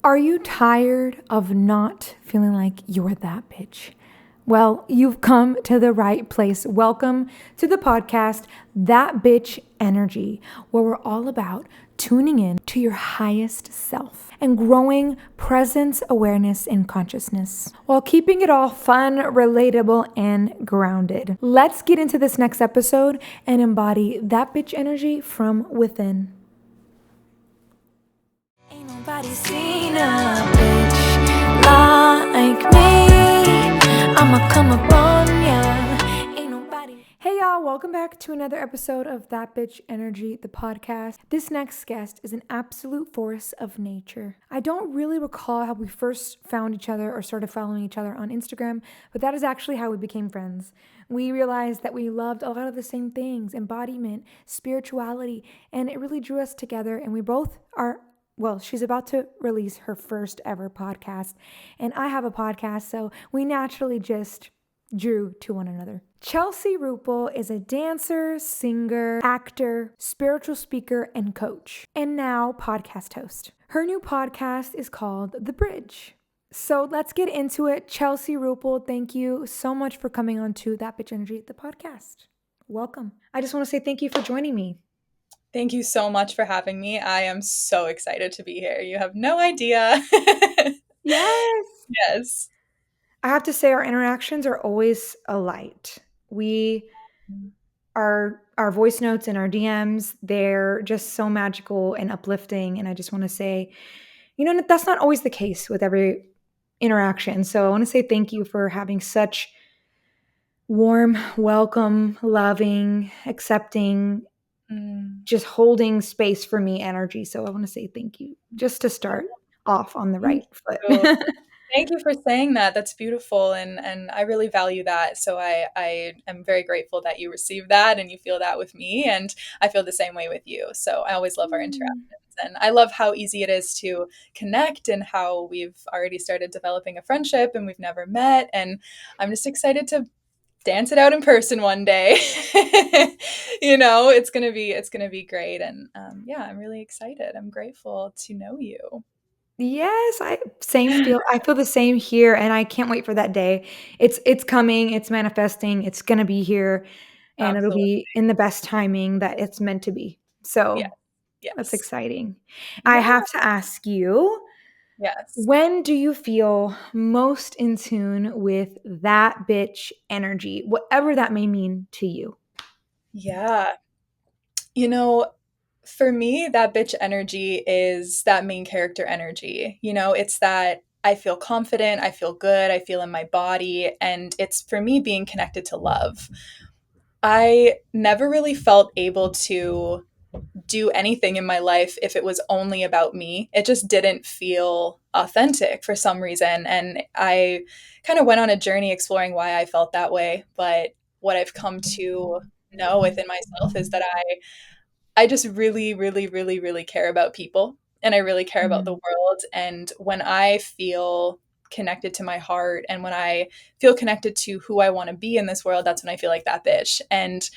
Are you tired of not feeling like you're that bitch? Well, you've come to the right place. Welcome to the podcast, That Bitch Energy, where we're all about tuning in to your highest self and growing presence, awareness, and consciousness while keeping it all fun, relatable, and grounded. Let's get into this next episode and embody that bitch energy from within. Ain't nobody seen a bitch like me. I'ma come up on ya. Ain't nobody. Hey y'all, welcome back to another episode of That Bitch Energy, the podcast. This next guest is an absolute force of nature. I don't really recall how we first found each other or started following each other on Instagram, but that is actually how we became friends. We realized that we loved a lot of the same things, embodiment, spirituality, and it really drew us together, and we both are. Well, she's about to release her first ever podcast, and I have a podcast, so we naturally just drew to one another. Chelsea Ruppel is a dancer, singer, actor, spiritual speaker, and coach, and now podcast host. Her new podcast is called The Bridge. So let's get into it. Chelsea Ruppel, thank you so much for coming on to That Bitch Energy, the podcast. Welcome. I just want to say thank you for joining me. Thank you so much for having me. I am so excited to be here. You have no idea. Yes. Yes. I have to say our interactions are always a light. Our voice notes and our DMs, they're just so magical and uplifting. And I just want to say, that's not always the case with every interaction. So I want to say thank you for having such warm, welcome, loving, accepting, just holding space for me energy. So I want to say thank you just to start off on the right foot. Thank you for saying that. That's beautiful, and I really value that. So I am very grateful that you received that and you feel that with me, and I feel the same way with you. So I always love our interactions, and I love how easy it is to connect and how we've already started developing a friendship and we've never met, and I'm just excited to dance it out in person one day. It's gonna be great, and yeah, I'm really excited. I'm grateful to know you. Yes, I feel the same here, and I can't wait for that day. It's coming, it's manifesting, it's gonna be here, and it'll Absolutely. be in the best timing that it's meant to be. Yeah. So that's Yes. exciting. I Yeah. have to ask you, Yes. when do you feel most in tune with that bitch energy, whatever that may mean to you? Yeah. You know, for me, that bitch energy is that main character energy. It's that I feel confident, I feel good, I feel in my body, and it's for me being connected to love. I never really felt able to do anything in my life if it was only about me. It just didn't feel authentic for some reason. And I kind of went on a journey exploring why I felt that way. But what I've come to know within myself is that I just really, really, really, really care about people, and I really care about the Mm. world. And when I feel connected to my heart and when I feel connected to who I want to be in this world, that's when I feel like that bitch. And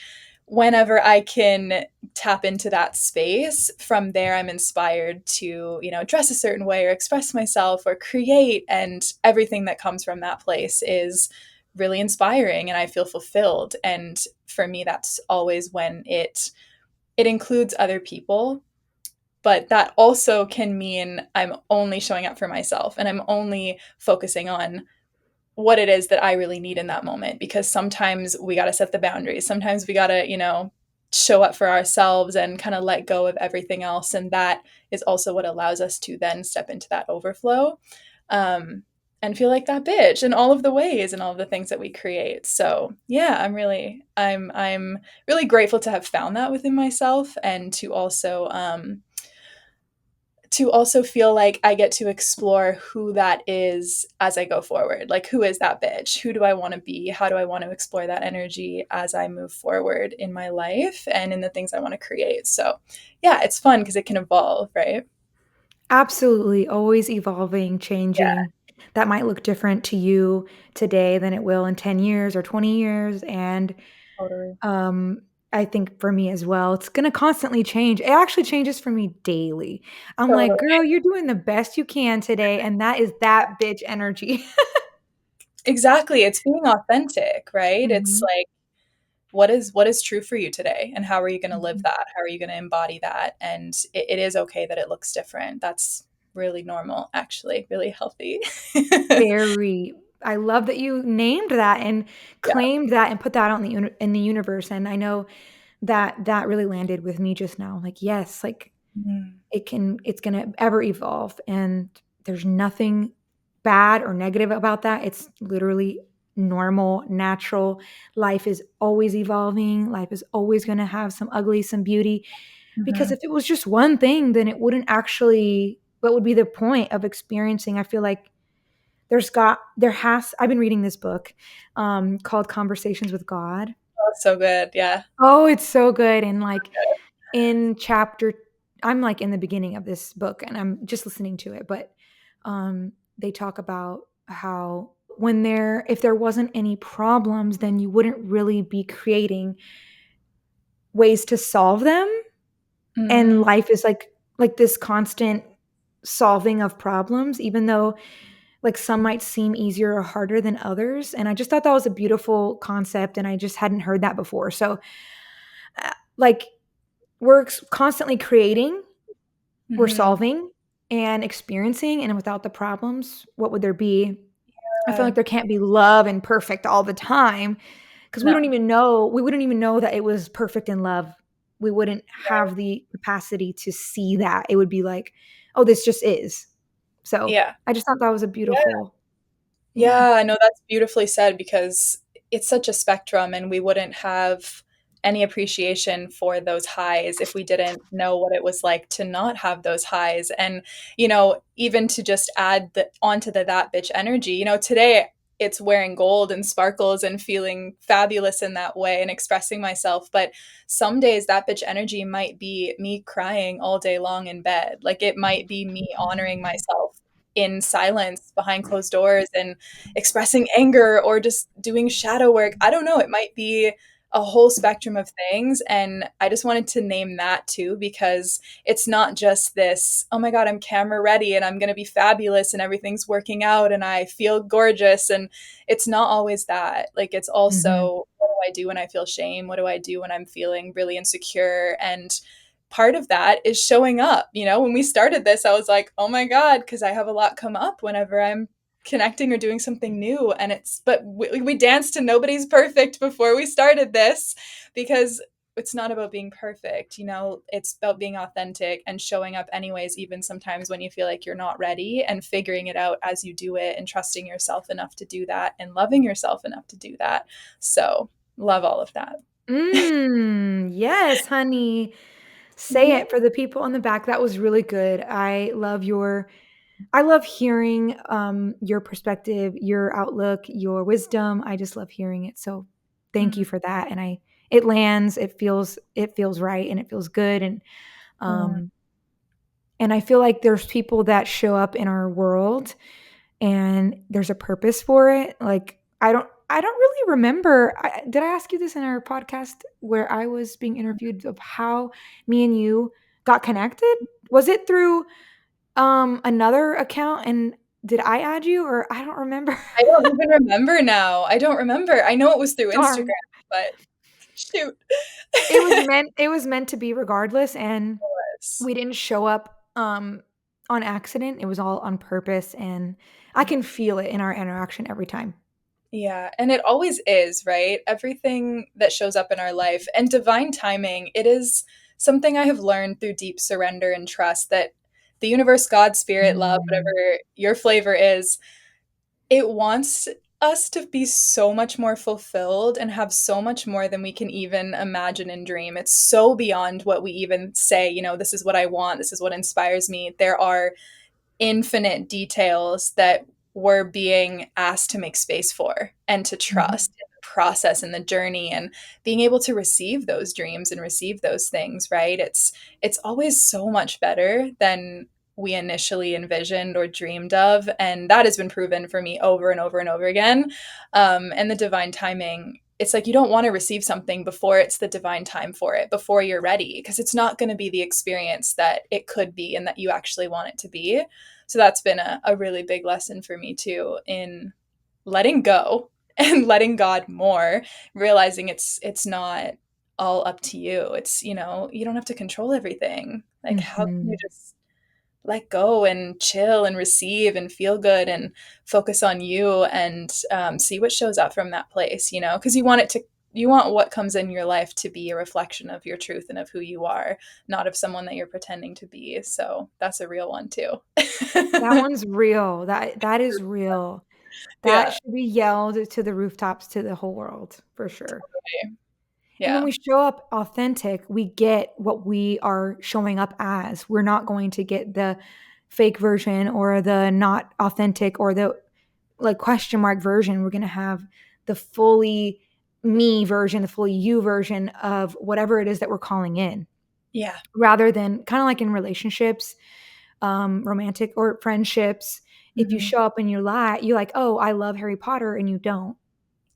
whenever I can tap into that space, from there I'm inspired to, dress a certain way or express myself or create, and everything that comes from that place is really inspiring and I feel fulfilled. And for me that's always when it includes other people, but that also can mean I'm only showing up for myself and I'm only focusing on what it is that I really need in that moment, because sometimes we got to set the boundaries. Sometimes we got to, show up for ourselves and kind of let go of everything else. And that is also what allows us to then step into that overflow, and feel like that bitch in all of the ways and all of the things that we create. So yeah, I'm really grateful to have found that within myself, and to also feel like I get to explore who that is as I go forward. Like, who is that bitch? Who do I want to be? How do I want to explore that energy as I move forward in my life and in the things I want to create? So, yeah, it's fun because it can evolve, right? Absolutely, always evolving, Yeah, changing. That might look different to you today than it will in 10 years or 20 years. And totally. um, I think for me as well. It's gonna constantly change. It actually changes for me daily. I'm like, Totally. "Girl, you're doing the best you can today," and that is that bitch energy. Exactly, it's being authentic, right? It's Mhm. like, what is true for you today, and how are you gonna live Mhm. that? How are you gonna embody that? And it is okay that it looks different. That's really normal, actually, really healthy. Very. I love that you named that and Yeah. claimed that and put that on the in the universe, and I know that that really landed with me just now. Like, yes, like Mhm. it's gonna ever evolve, and there's nothing bad or negative about that. It's literally normal, natural. Life is always evolving. Life is always gonna have some ugly, some beauty. Because Mhm. if it was just one thing, then it wouldn't actually what would be the point of experiencing? I feel like there has I've been reading this book called Conversations with God. Oh, so good, yeah. Oh, it's so good. And like in chapter I'm like in the beginning of this book and I'm just listening to it, but they talk about how if there wasn't any problems, then you wouldn't really be creating ways to solve them. And Mm, life is like this constant solving of problems, even though like some might seem easier or harder than others. And I just thought that was a beautiful concept and I just hadn't heard that before. So like we're constantly creating, we're mhm. solving and experiencing, and without the problems, what would there be? I feel Uh, like there can't be love and perfect all the time because no, we wouldn't even know that it was perfect in love. We wouldn't have the capacity to see that. It would be like, oh, this just is. So yeah. I just thought that was a beautiful, yeah. Yeah, no, that's beautifully said because it's such a spectrum, and we wouldn't have any appreciation for those highs if we didn't know what it was like to not have those highs. And, even to just add onto the that bitch energy, today it's wearing gold and sparkles and feeling fabulous in that way and expressing myself. But some days that bitch energy might be me crying all day long in bed. Like it might be me honoring myself in silence behind closed doors and expressing anger or just doing shadow work. I don't know. It might be a whole spectrum of things. And I just wanted to name that too, because it's not just this, oh my God, I'm camera ready and I'm going to be fabulous and everything's working out and I feel gorgeous. And it's not always that. Like, it's Mhm. also, what do I do when I feel shame? What do I do when I'm feeling really insecure? And part of that is showing up. When we started this, I was like, oh my God, because I have a lot come up whenever I'm connecting or doing something new. And but we danced to Nobody's Perfect before we started this because it's not about being perfect. It's about being authentic and showing up anyways, even sometimes when you feel like you're not ready, and figuring it out as you do it and trusting yourself enough to do that and loving yourself enough to do that. So, love all of that. Yes, honey. Say Yeah. it for the people in the back. That was really good. I love hearing your perspective, your outlook, your wisdom. I just love hearing it. So thank you Mm, for that. And it lands, it feels right and it feels good. mm. Um and I feel like there's people that show up in our world and there's a purpose for it. Like I don't really remember. Did I ask you this in our podcast where I was being interviewed of how me and you got connected? Was it through another account and did I add you or I don't remember. I don't even remember now. I don't remember. I know it was through Instagram, Darn. but shoot. It was meant to be regardless and Yes. we didn't show up on accident. It was all on purpose and I can feel it in our interaction every time. Yeah, and it always is, right? Everything that shows up in our life and divine timing, it is something I have learned through deep surrender and trust that the universe, God, spirit, love, Mm. whatever your flavor is, it wants us to be so much more fulfilled and have so much more than we can even imagine and dream. It's so beyond what we even say, this is what I want, this is what inspires me. There are infinite details that we're being asked to make space for and to Mhm. trust in the process and the journey and being able to receive those dreams and receive those things, right? It's always so much better than we initially envisioned or dreamed of, and that has been proven for me over and over and over again. And the divine timing, it's like you don't want to receive something before it's the divine time for it, before you're ready, because it's not going to be the experience that it could be and that you actually want it to be. So that's been a really big lesson for me too, in letting go and letting God more, realizing it's not all up to you. It's, you know, you don't have to control everything. Like, how can you Hmm. just let go and chill and receive and feel good and focus on you and see what shows up from that place, you know, because you want what comes in your life to be a reflection of your truth and of who you are, not of someone that you're pretending to be. So that's a real one too. That one's real. That is real. That Yeah. should be yelled to the rooftops to the whole world for sure. And when Yeah. we show up authentic, we get what we are showing up as. We're not going to get the fake version or the not authentic or the like question mark version. We're going to have the fully me version, the fully you version of whatever it is that we're calling in, Yeah. rather than kind of like in relationships, romantic or friendships. If you Hmm. show up and you lie, you're like, oh, I love Harry Potter, and you don't.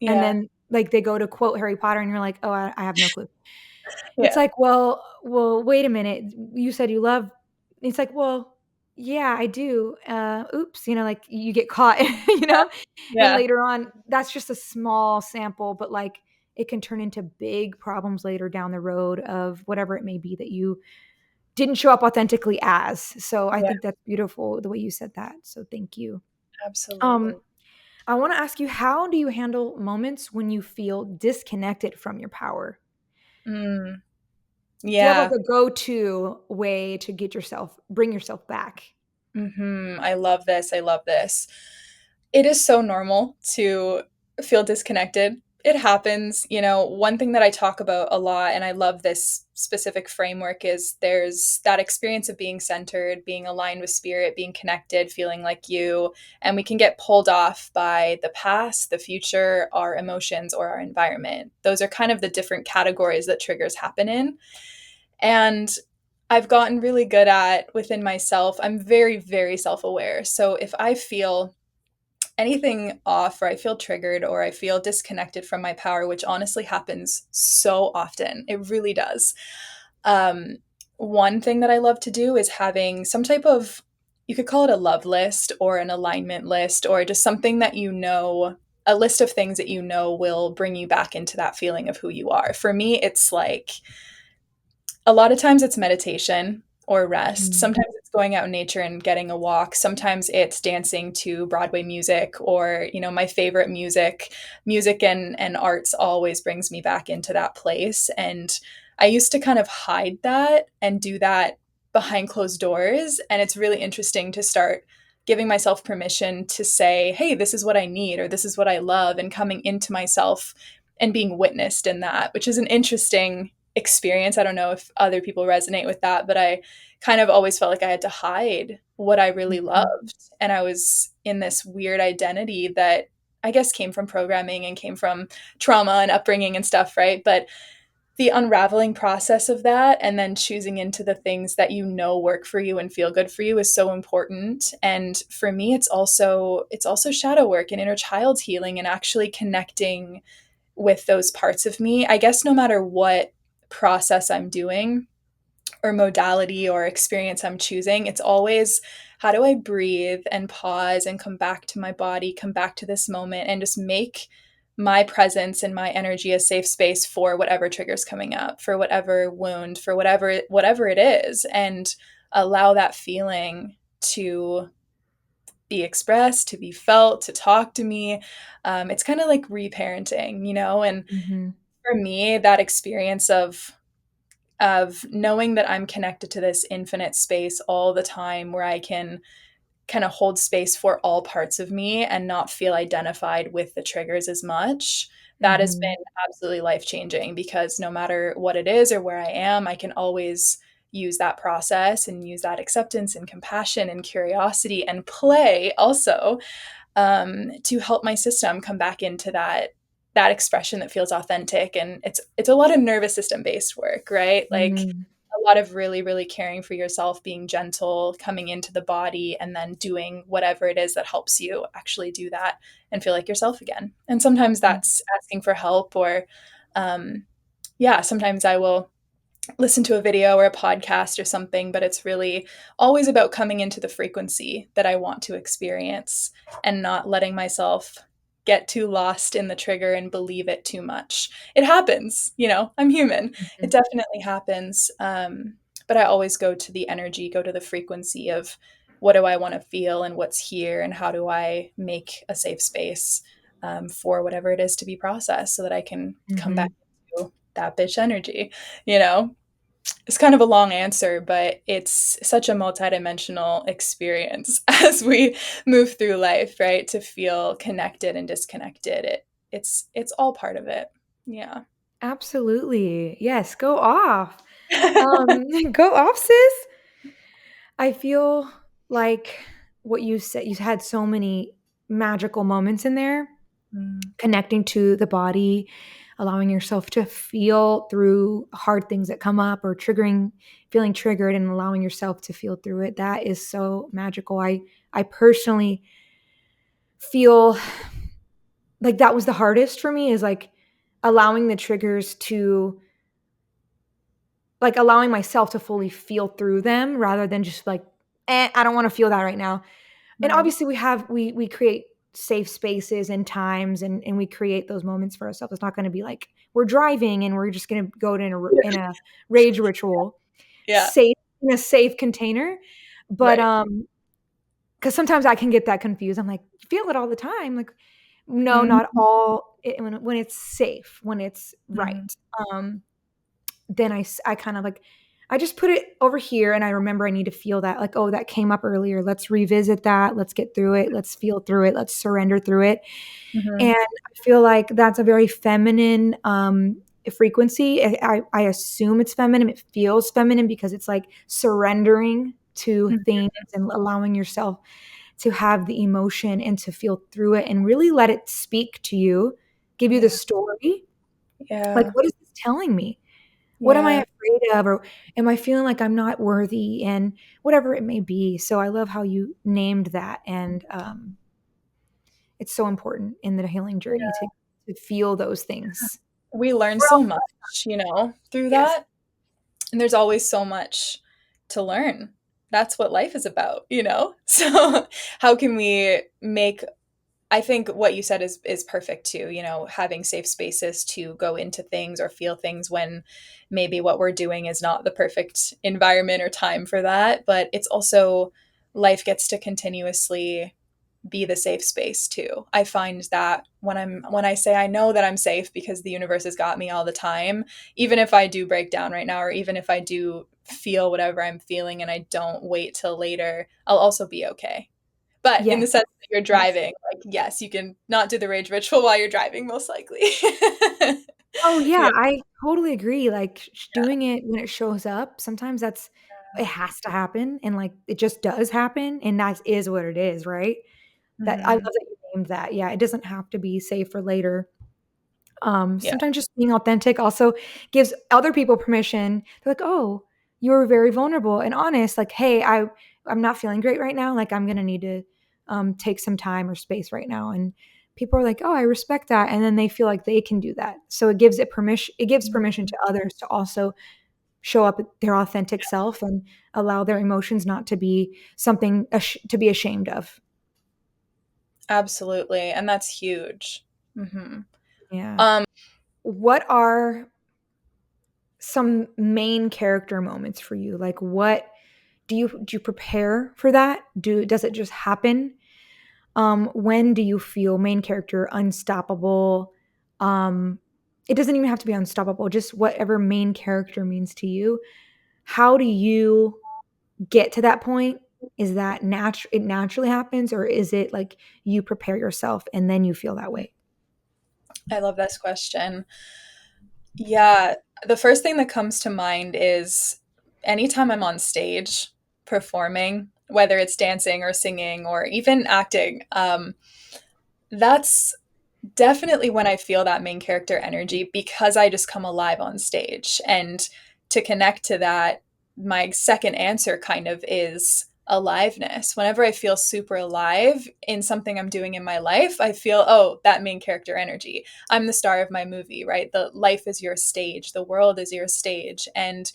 And Yeah. then like they go to quote Harry Potter and you're like, oh, I have no clue. It's Yeah. like, well, wait a minute. You said you love. It's like, well, yeah, I do. Oops, like you get caught, Yeah. and Yeah. later on, that's just a small sample, but like it can turn into big problems later down the road of whatever it may be that you didn't show up authentically as. So I Yeah. think that's beautiful the way you said that. So thank you. Um, Absolutely. I want to ask you, how do you handle moments when you feel disconnected from your power? Mm. Do you have like Yeah. a go-to way to bring yourself back? I love this. I love this. It is so normal to feel disconnected. It happens. You know, one thing that I talk about a lot, and I love this specific framework, is there's that experience of being centered, being aligned with spirit, being connected, feeling like you. And we can get pulled off by the past, the future, our emotions, or our environment. Those are kind of the different categories that triggers happen in. And I've gotten really good at within myself, I'm very, very self aware. So if I feel anything off or I feel triggered or I feel disconnected from my power, which honestly happens so often, it really does. Um, One thing that I love to do is having some type of, you could call it a love list or an alignment list or just something that you know, a list of things that you know will bring you back into that feeling of who you are. For me, it's like, a lot of times it's meditation or rest. Mhm. Sometimes it's going out in nature and getting a walk. Sometimes it's dancing to Broadway music or, you know, my favorite music. Music and arts always brings me back into that place. And I used to kind of hide that and do that behind closed doors. And it's really interesting to start giving myself permission to say, hey, this is what I need or this is what I love, and coming into myself and being witnessed in that, which is an interesting experience. I don't know if other people resonate with that, but I kind of always felt like I had to hide what I really Mhm. loved. And I was in this weird identity that I guess came from programming and came from trauma and upbringing and stuff, right? But the unraveling process of that and then choosing into the things that you know work for you and feel good for you is so important. And for me, it's also shadow work and inner child healing and actually connecting with those parts of me. I guess no matter what process I'm doing or modality or experience I'm choosing, it's always, how do I breathe and pause and come back to my body, come back to this moment, and just make my presence and my energy a safe space for whatever triggers coming up, for whatever wound, for whatever it is, and allow that feeling to be expressed, to be felt, to talk to me. It's kind of like reparenting, you know. And Mhm. for me, that experience of knowing that I'm connected to this infinite space all the time, where I can kind of hold space for all parts of me and not feel identified with the triggers as much. That has been Mhm. absolutely life changing, because no matter what it is or where I am, I can always use that process and use that acceptance and compassion and curiosity and play also, to help my system come back into that expression that feels authentic. And it's a lot of nervous system based work, right? Like Mhm. a a lot of really, really caring for yourself, being gentle, coming into the body, and then doing whatever it is that helps you actually do that and feel like yourself again. And sometimes that's asking for help, or, yeah, sometimes I will listen to a video or a podcast or something, but it's really always about coming into the frequency that I want to experience and not letting myself get too lost in the trigger and believe it too much. It happens, I'm human. It Mhm. definitely happens. But I always go to the energy, go to the frequency of what do I want to feel and what's here, and how do I make a safe space for whatever it is to be processed so that I can come back Mhm. to that bitch energy, you know? It's kind of a long answer, but it's such a multidimensional experience as we move through life, right? To feel connected and disconnected. It's all part of it. Yeah. Absolutely. Yes, go off. Go off, sis. I feel like what you said, you had so many magical moments in there, Mm, connecting to the body, allowing yourself to feel through hard things that come up or feeling triggered and allowing yourself to feel through it. That is so magical. I personally feel like that was the hardest for me, is like allowing the triggers to, like, allowing myself to fully feel through them rather than just like, I don't want to feel that right now. And right. obviously we create safe spaces and times, and we create those moments for ourselves. It's not going to be like we're driving and we're just going to go to in a rage ritual, Yeah. safe, in a safe container. But Right. because sometimes I can get that confused. I'm like, feel it all the time. Like, no, not Mhm. all. When it's safe, when it's Mhm. right. Then I kind of like, I just put it over here, and I remember I need to feel that, like, oh, that came up earlier. Let's revisit that. Let's get through it. Let's feel through it. Let's surrender through it. And Mhm. I feel like that's a very feminine frequency. I assume it's feminine. It feels feminine because it's like surrendering to Mhm. things and allowing yourself to have the emotion and to feel through it and really let it speak to you, give you the Yeah. story. Like, Yeah. what is this telling me? What am I Yeah. afraid of? Or am I feeling like I'm not worthy? And whatever it may be. So I love how you named that. And it's so important in the healing journey Yeah. to feel those things. We learn We're all, so much, through yes. that. And there's always so much to learn. That's what life is about? So how can we make I think what you said is perfect too, having safe spaces to go into things or feel things when maybe what we're doing is not the perfect environment or time for that, but it's also life gets to continuously be the safe space too. I find that when I say I know that I'm safe because the universe has got me all the time, even if I do break down right now, or even if I do feel whatever I'm feeling and I don't wait till later, I'll also be okay. But in the Yes. sense that you're Yes. driving, like, yes, you can not do the rage ritual while you're driving, most likely. Oh, yeah, Yeah, I totally agree. Like, doing it when it shows up, sometimes it has to happen, and, like, it just does happen, and that is what it is, right? That I love mhm, that you named that. Yeah, it doesn't have to be saved for later. yeah, Sometimes just being authentic also gives other people permission. They're like, "Oh, you were very vulnerable and honest. Like, hey, I'm not feeling great right now. Like, I'm gonna need to take some time or space right now." And people are like, "Oh, I respect that," and then they feel like they can do that. So it gives it permission. It gives permission mhm, to others to also show up their authentic self and allow their emotions not to be something to be ashamed of. absolutely, and that's huge. Mhm. Yeah. Um, What are some main character moments for you? Like, what do you prepare for that? Does it just happen? When do you feel main character unstoppable? Um, it doesn't even have to be unstoppable, just whatever main character means to you. How do you get to that point? Is that it naturally happens, or is it like you prepare yourself and then you feel that way? I love this question. Yeah, the first thing that comes to mind is anytime I'm on stage performing, whether it's dancing or singing or even acting, that's definitely when I feel that main character energy because I just come alive on stage. And to connect to that, my second answer kind of is aliveness. Whenever I feel super alive in something I'm doing in my life, I feel, oh, that main character energy. I'm the star of my movie, right? The life is your stage, the world is your stage. And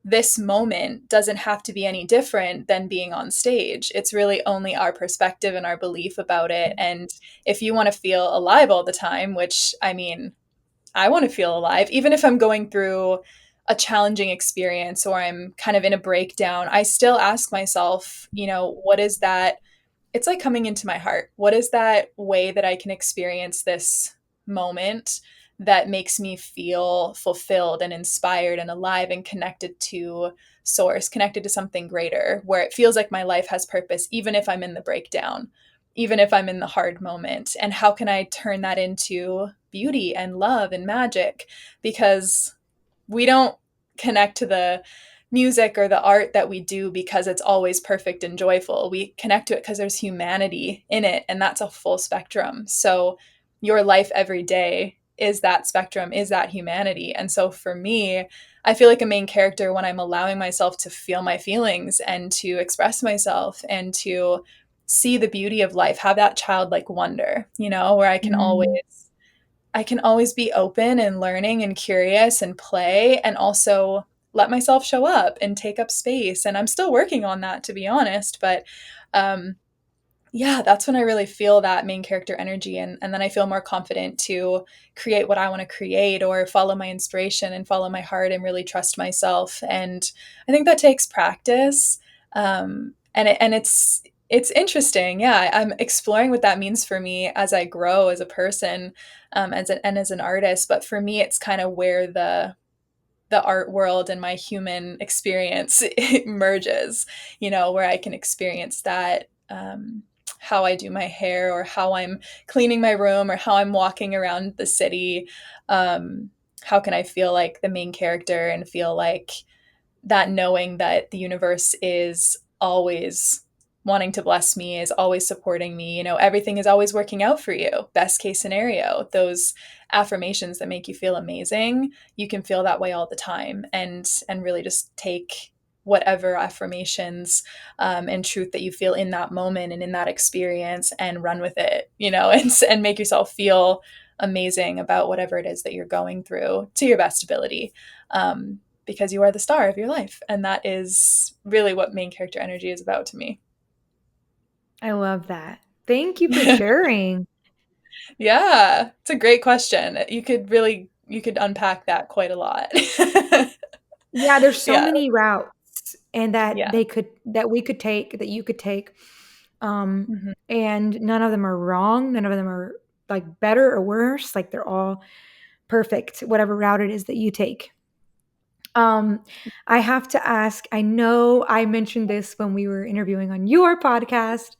this moment doesn't have to be any different than being on stage. It's really only our perspective and our belief about it. And if you want to feel alive all the time, which I mean, I want to feel alive, even if I'm going through a challenging experience or I'm kind of in a breakdown, I still ask myself, what is that? It's like coming into my heart. What is that way that I can experience this moment that makes me feel fulfilled and inspired and alive and connected to source, connected to something greater, where it feels like my life has purpose, even if I'm in the breakdown, even if I'm in the hard moment? And how can I turn that into beauty and love and magic? Because we don't connect to the music or the art that we do because it's always perfect and joyful. We connect to it because there's humanity in it, and that's a full spectrum. So your life every day is that spectrum, is that humanity. And so for me, I feel like a main character when I'm allowing myself to feel my feelings and to express myself and to see the beauty of life, have that childlike wonder, where Mm. I can always be open and learning and curious and play, and also let myself show up and take up space. And I'm still working on that, to be honest. But um, yeah, that's when I really feel that main character energy. And then I feel more confident to create what I want to create or follow my inspiration and follow my heart and really trust myself. And I think that takes practice. And it's interesting. Yeah, I'm exploring what that means for me as I grow as a person, and as an artist. But for me, it's kind of where the art world and my human experience merges, where I can experience that, how I do my hair or how I'm cleaning my room or how I'm walking around the city. Um, how can I feel like the main character and feel like that, knowing that the universe is always wanting to bless me, is always supporting me, everything is always working out for you. Best case scenario, those affirmations that make you feel amazing, you can feel that way all the time, and really just take whatever affirmations, and truth that you feel in that moment and in that experience and run with it, and make yourself feel amazing about whatever it is that you're going through to your best ability. Because you are the star of your life. And that is really what main character energy is about to me. I love that. Thank you for sharing. Yeah, it's a great question. You could unpack that quite a lot. Yeah, there's so Yeah, many routes and yeah. that we could take, that you could take. Mhm. And none of them are wrong. None of them are like better or worse. Like they're all perfect, whatever route it is that you take. Um, I have to ask, I know I mentioned this when we were interviewing on your podcast.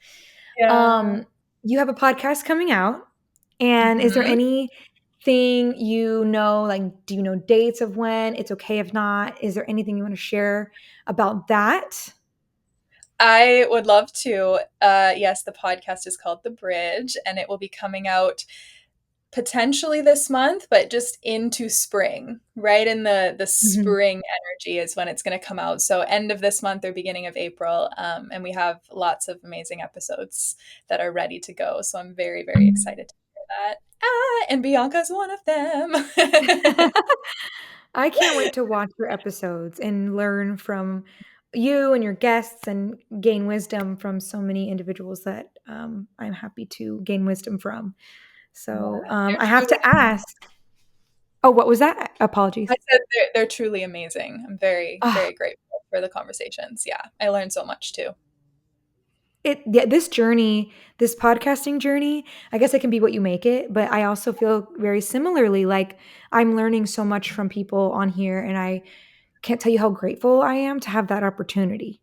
Yeah. Um, you have a podcast coming out, and is there Mhm. anything like, do you know dates of when? It's okay if not. Is there anything you want to share about that? I would love to. Yes, the podcast is called The Bridge, and it will be coming out potentially this month, but just into spring, right in the Mhm. spring energy is when it's going to come out. So end of this month or beginning of April, and we have lots of amazing episodes that are ready to go. So I'm very, very excited to hear that. And Bianca's one of them. I can't wait to watch your episodes and learn from you and your guests and gain wisdom from so many individuals that I'm happy to gain wisdom from. So Yeah, they're I have truly. to ask. Oh, what was that? I Apologies. said they're truly amazing. I'm very, Ah, very grateful for the conversations. Yeah, I learned so much too. yeah, this journey, this podcasting journey, I guess it can be what you make it, but I also feel very similarly. Like I'm learning so much from people on here, and I can't tell you how grateful I am to have that opportunity.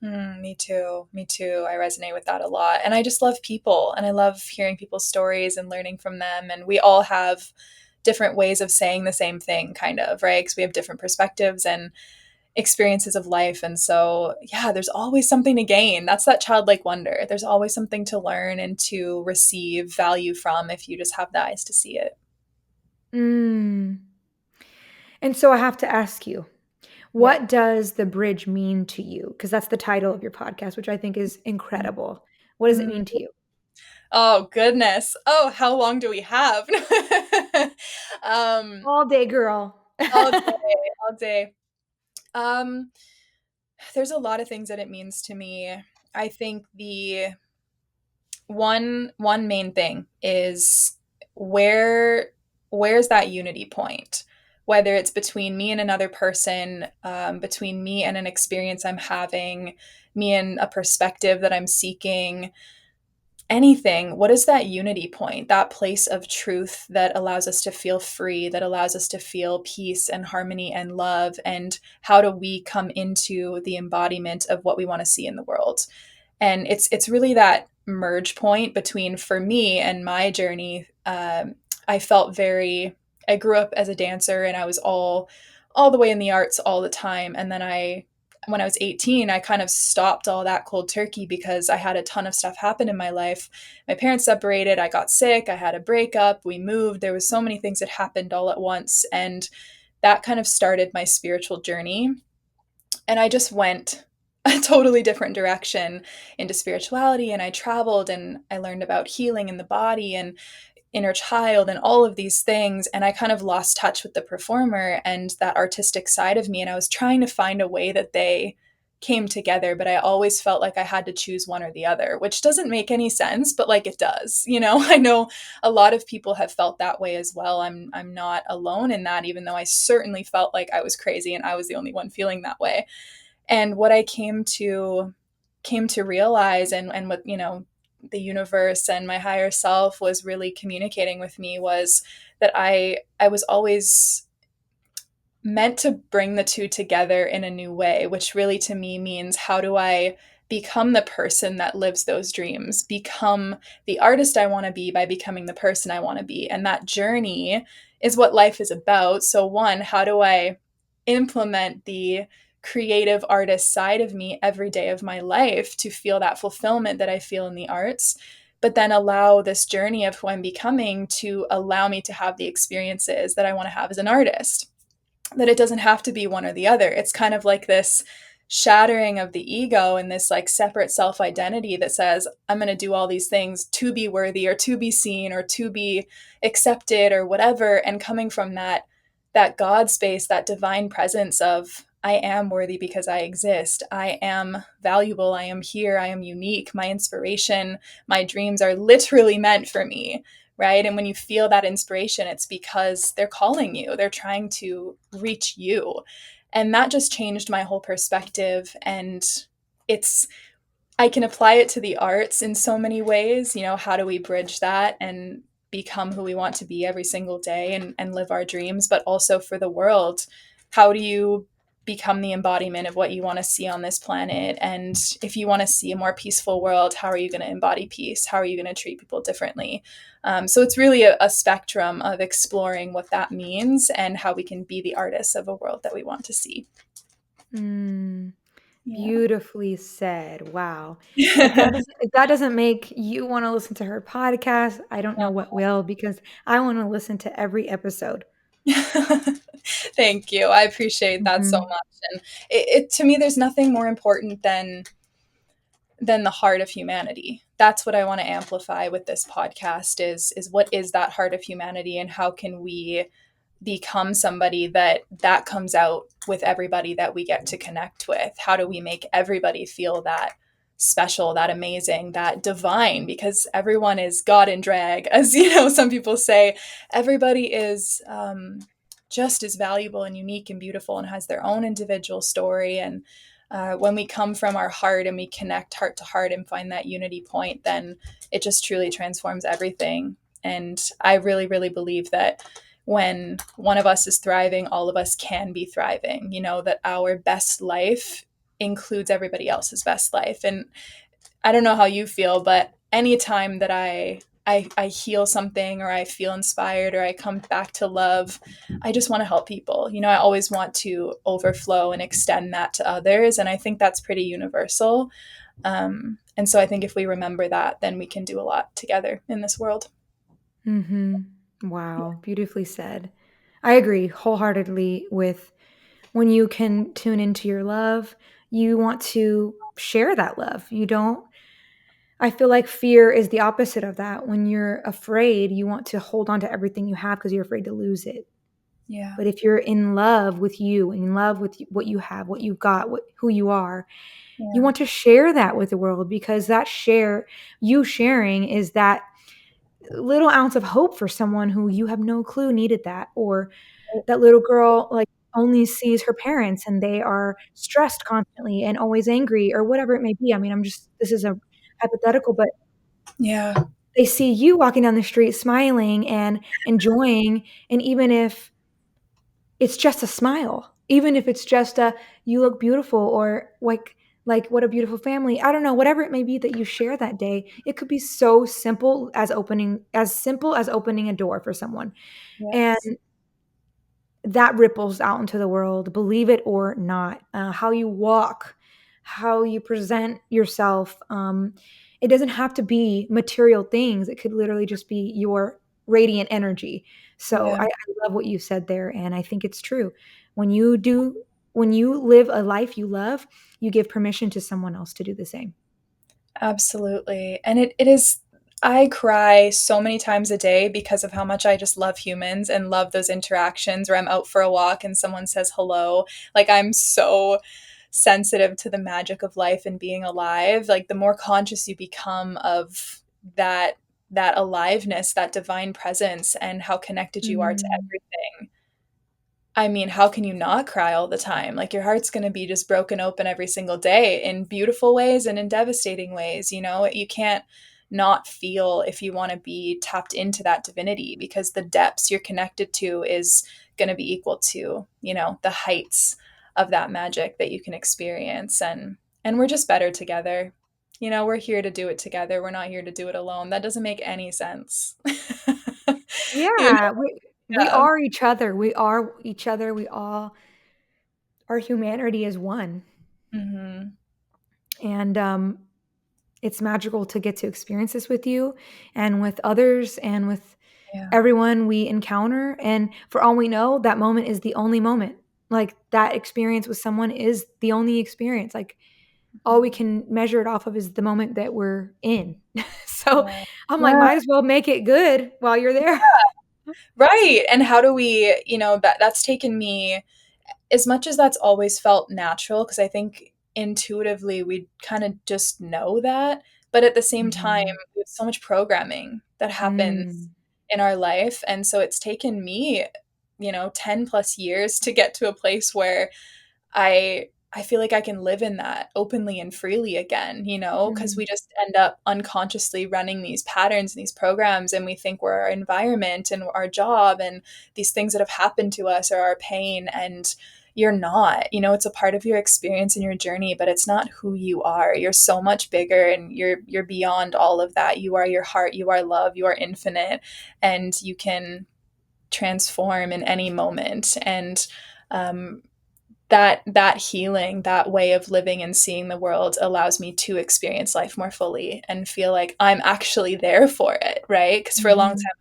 Me too. Me too. I resonate with that a lot. And I just love people and I love hearing people's stories and learning from them. And we all have different ways of saying the same thing, kind of, right? Because we have different perspectives and experiences of life. And so, yeah, there's always something to gain. That's that childlike wonder. There's always something to learn and to receive value from if you just have the eyes to see it. Mm. And so I have to ask you, Yeah. What does the bridge mean to you? Because that's the title of your podcast, which I think is incredible. What does it Mhm. mean to you? Oh, goodness. Oh, how long do we have? um, All day, girl. all day, all day. Um, there's a lot of things that it means to me. I think the one main thing is where where's that unity point, whether it's between me and another person, between me and an experience I'm having, me and a perspective that I'm seeking, anything. What is that unity point, that place of truth that allows us to feel free, that allows us to feel peace and harmony and love? And how do we come into the embodiment of what we want to see in the world? And it's really that merge point between, for me and my journey. I felt very, I grew up as a dancer, and I was all the way in the arts all the time. And then when I was 18, I kind of stopped all that cold turkey because I had a ton of stuff happen in my life. My parents separated, I got sick, I had a breakup, we moved. There was so many things that happened all at once, and that kind of started my spiritual journey. And I just went a totally different direction into spirituality, and I traveled and I learned about healing in the body and inner child and all of these things. And I kind of lost touch with the performer and that artistic side of me. And I was trying to find a way that they came together, but I always felt like I had to choose one or the other, which doesn't make any sense, but like it does. I know a lot of people have felt that way as well. I'm not alone in that, even though I certainly felt like I was crazy and I was the only one feeling that way. And what I came to realize, and what, the universe and my higher self was really communicating with me, was that I was always meant to bring the two together in a new way, which really to me means, how do I become the person that lives those dreams, become the artist I want to be by becoming the person I want to be? And that journey is what life is about. So, one, how do I implement the creative artist side of me every day of my life to feel that fulfillment that I feel in the arts? But then allow this journey of who I'm becoming to allow me to have the experiences that I want to have as an artist, that it doesn't have to be one or the other. It's kind of like this shattering of the ego and this like separate self identity that says, I'm going to do all these things to be worthy or to be seen or to be accepted or whatever. And coming from that God space, that divine presence of, I am worthy because I exist. I am valuable. I am here. I am unique. My inspiration, my dreams are literally meant for me, right? And when you feel that inspiration, it's because they're calling you, they're trying to reach you. And that just changed my whole perspective. And it's, I can apply it to the arts in so many ways. How do we bridge that and become who we want to be every single day, and live our dreams? But also for the world, how do you become the embodiment of what you want to see on this planet? And if you want to see a more peaceful world, how are you going to embody peace? How are you going to treat people differently? So it's really a spectrum of exploring what that means and how we can be the artists of a world that we want to see. Mm, Yeah. beautifully said. Wow. If that doesn't make you want to listen to her podcast, I don't know what will, because I want to listen to every episode. Thank you. I appreciate that so Mhm. much. And to me, there's nothing more important than the heart of humanity. That's what I want to amplify with this podcast, is what is that heart of humanity, and how can we become somebody that comes out with everybody that we get to connect with? How do we make everybody feel that special, that amazing, that divine? Because everyone is God in drag, as some people say. Everybody is just as valuable and unique and beautiful and has their own individual story. And when we come from our heart and we connect heart to heart and find that unity point, then it just truly transforms everything. And I really, really believe that when one of us is thriving, all of us can be thriving, that our best life includes everybody else's best life. And I don't know how you feel, but anytime that I heal something, or I feel inspired, or I come back to love, I just want to help people. I always want to overflow and extend that to others. And I think that's pretty universal. And so I think if we remember that, then we can do a lot together in this world. Mhm. Wow, beautifully said. I agree wholeheartedly with When you can tune into your love, you want to share that love. You don't I feel like fear is the opposite of that. When you're afraid, you want to hold on to everything you have because you're afraid to lose it. Yeah. But if you're in love with you, in love with what you have, what you've got, who you are, you Yeah. want to share that with the world, because you sharing is that little ounce of hope for someone who you have no clue needed that, or that little girl like only sees her parents and they are stressed constantly and always angry or whatever it may be. I mean, this is a hypothetical, but Yeah. they see you walking down the street smiling and enjoying, and even if it's just a smile, even if it's just a "you look beautiful," or like "what a beautiful family." I don't know, whatever it may be that you share that day, it could be so simple as opening a door for someone. And Yes. that ripples out into the world, believe it or not. How you walk, how you present yourself. It doesn't have to be material things. It could literally just be your radiant energy. So Yeah. I love what you said there, and I think it's true. When you do, when you live a life you love, you give permission to someone else to do the same. Absolutely. And it is, I cry so many times a day because of how much I just love humans and love those interactions where I'm out for a walk and someone says hello. Like, I'm so sensitive to the magic of life and being alive. Like, the more conscious you become of that aliveness, that divine presence, and how connected you are to Mm, everything, I mean, how can you not cry all the time? Like, your heart's going to be just broken open every single day in beautiful ways and in devastating ways. You know, you can't not feel if you want to be tapped into that divinity, because the depths you're connected to is going to be equal to, you know, the heights of that magic that you can experience. And we're just better together. You know, we're here to do it together. We're not here to do it alone. That doesn't make any sense. You know? yeah, we Yeah. are each other. We are each other. Our humanity is one. Hmm. And it's magical to get to experience this with you and with others and with Yeah. everyone we encounter. And for all we know, that moment is the only moment. Like, that experience with someone is the only experience. Like, all we can measure it off of is the moment that we're in. So Yeah. I'm like, Yeah. might as well make it good while you're there. Right. And how do we, you know, that's taken me, as much as that's always felt natural, because I think intuitively we kind of just know that. But at the same time, Mhm. we have so much programming that happens Mm. in our life. And so it's taken me, you know, 10 plus years to get to a place where I feel like I can live in that openly and freely again, you know, because Mm. we just end up unconsciously running these patterns and these programs, and we think we're our environment and our job and these things that have happened to us are our pain, and you're not. You know, it's a part of your experience and your journey, but it's not who you are. You're so much bigger, and you're beyond all of that. You are your heart, you are love, you are infinite, and you can transform in any moment. And um, that healing, that way of living and seeing the world allows me to experience life more fully and feel like I'm actually there for it, right? Because for a long Mhm. time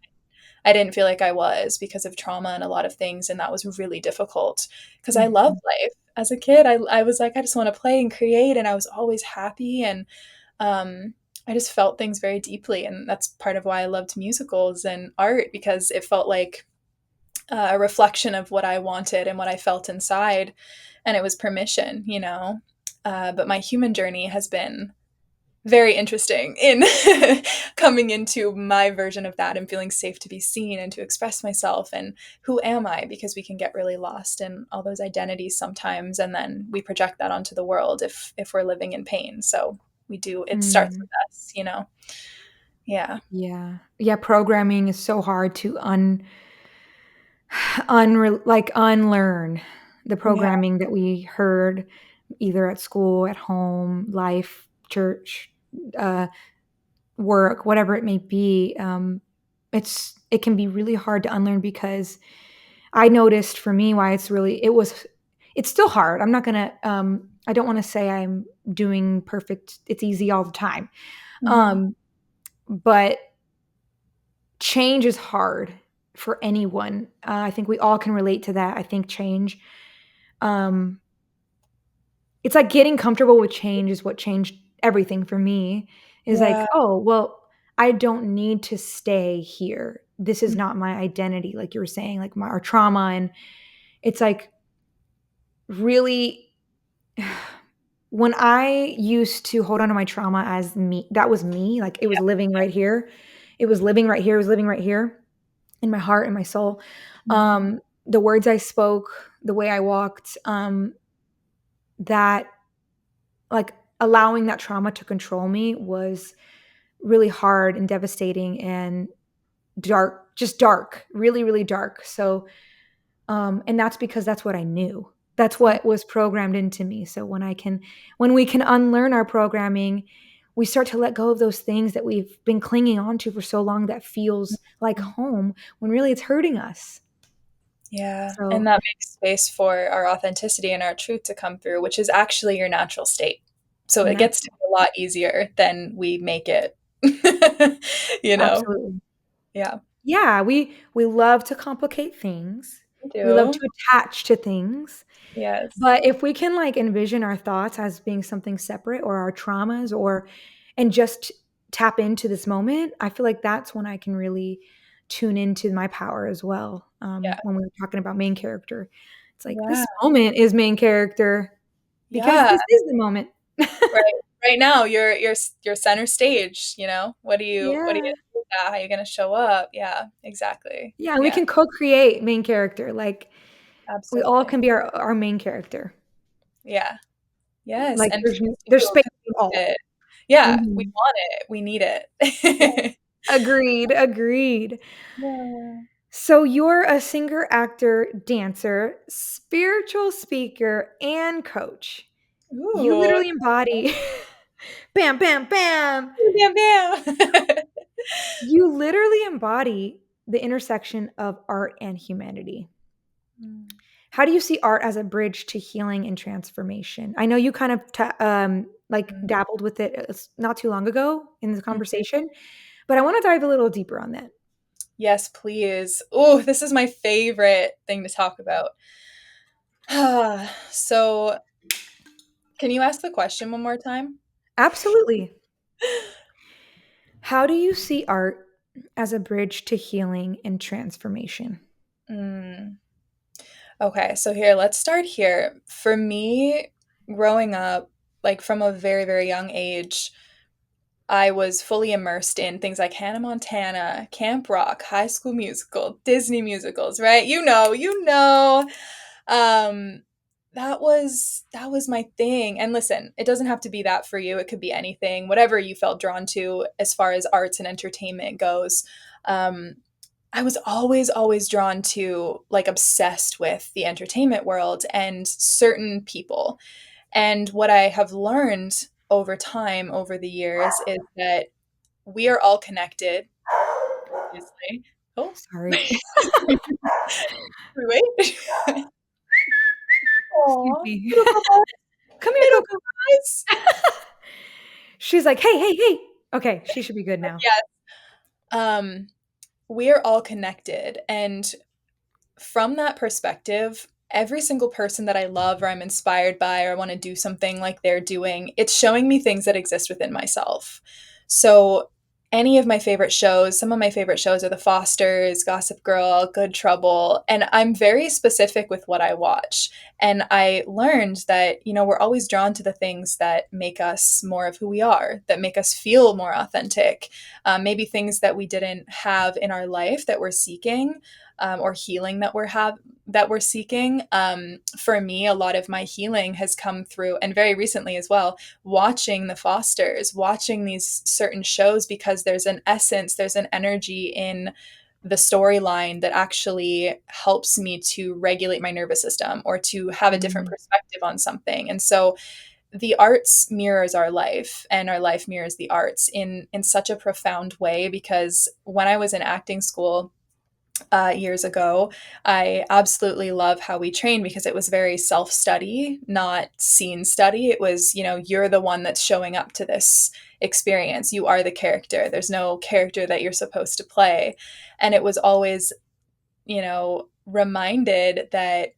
I didn't feel like I was, because of trauma and a lot of things, and that was really difficult because I loved Mhm. life. As a kid, I was like, I just want to play and create, and I was always happy, and um, I just felt things very deeply, and that's part of why I loved musicals and art, because it felt like a reflection of what I wanted and what I felt inside. And it was permission, you know. But my human journey has been very interesting in coming into my version of that and feeling safe to be seen and to express myself and who am I, because we can get really lost in all those identities sometimes, and then we project that onto the world if we're living in pain. So we do, it starts Mm. with us, you know. Yeah. Yeah. Yeah, programming is so hard to unlearn the Yeah. programming that we heard either at school, at home, life, church, uh, work, whatever it may be. It can be really hard to unlearn, because I noticed for me why it's still hard. I don't want to say I'm doing perfect. It's easy all the time. Hmm. Um, but change is hard for anyone. I think we all can relate to that. I think change Um, it's like getting comfortable with change is what changed everything for me. Is like, Yeah. oh, well, I don't need to stay here. This is not my identity, like you were saying, like our trauma. And it's like really when I used to hold on to my trauma as me, that was me. Like it was living right here. It was living right here. It was living right here in my heart and my soul. Mhm. The words I spoke, the way I walked, that like allowing that trauma to control me was really hard and devastating and dark, just dark, really, really dark. So, and that's because that's what I knew. That's Yeah. what was programmed into me. So when we can unlearn our programming, we start to let go of those things that we've been clinging on to for so long that feels like home when really it's hurting us. Yeah. And So, that makes space for our authenticity and our truth to come through, which is actually your natural state. So it gets to be a lot easier than we make it. you know? absolutely. Yeah. Yeah, we love to complicate things. I We love do. to attach to things. Yes. But if we can like envision our thoughts as being something separate or our traumas or and just tap into this moment, I feel like that's when I can really tune into my power as well. Yeah. When we were talking about main character, it's like Yeah. this moment is main character because Yeah. this is the moment. Right. Right now, you're center stage, what are you Yeah. gonna do with that? How are you gonna show up? Yeah, exactly. Yeah, and we Yeah, can co-create main character. Like we all absolutely. can be our main character. Yeah. Yes, Like and there's please there's do, space 'cause we for all. need it. Yeah, we Mhm. want it. We need Yeah. it. Agreed, agreed. Yeah. So you're a singer, actor, dancer, spiritual speaker, and coach. You Ooh. literally embody bam, bam, bam. Bam, bam. You literally embody the intersection of art and humanity. Mm, How do you see art as a bridge to healing and transformation? I know you kind of like mm, dabbled with it not too long ago in this mm. conversation, but I want to dive a little deeper on that. Yes, please. Ooh, this is my favorite thing to talk about. So, can you ask the question one more time? Absolutely. How do you see art as a bridge to healing and transformation? Mm. Okay, so here, let's start here. For me, growing up, like from a very, very young age, I was fully immersed in things like Hannah Montana, Camp Rock, High School Musical, Disney musicals, right? You know. Um, that was my thing. And listen, it doesn't have to be that for you. It could be anything, whatever you felt drawn to as far as arts and entertainment goes. Um, I was always, always drawn to, like, obsessed with the entertainment world and certain people. And what I have learned over time, over the years, is that we are all connected, obviously. Oh, Sorry. wait. Excuse Aw, me. little Coco, Come here, little Coco. guys. She's like, hey, hey, hey. Okay, she should be good now. Yes. Um, we are all connected, and from that perspective, every single person that I love or I'm inspired by or I want to do something like they're doing, it's showing me things that exist within myself. So, any of my favorite shows, some of my favorite shows are The Fosters, Gossip Girl, Good Trouble, and I'm very specific with what I watch. And I learned that, we're always drawn to the things that make us more of who we are, that make us feel more authentic, maybe things that we didn't have in our life that we're seeking, or healing that we're seeking. For me, a lot of my healing has come through, and very recently as well, watching the Fosters, watching these certain shows, because there's an essence, there's an energy in the storyline that actually helps me to regulate my nervous system or to have a different Mm, perspective on something. And so the arts mirrors our life, and our life mirrors the arts in such a profound way, because when I was in acting school, years ago, I absolutely love how we train, because it was very self study, not scene study. It was, you're the one that's showing up to this experience. You are the character. There's no character that you're supposed to play. And it was always, reminded that